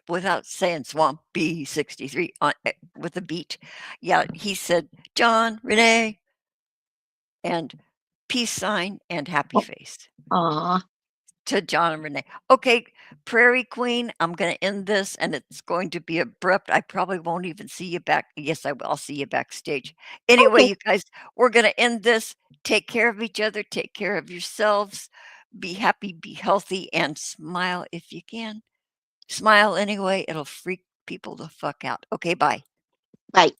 without saying Swampy 63 on with a beat. Yeah, he said, "John, Renee," and peace sign and happy face Aw. to John and Renee. Okay, Prairie Queen, I'm going to end this and it's going to be abrupt. I probably won't even see you back. Yes, I will. I'll see you backstage. Anyway, Okay. you guys, we're going to end this. Take care of each other. Take care of yourselves. Be happy, be healthy, and smile if you can. Smile anyway. It'll freak people the fuck out. Okay, bye. Bye.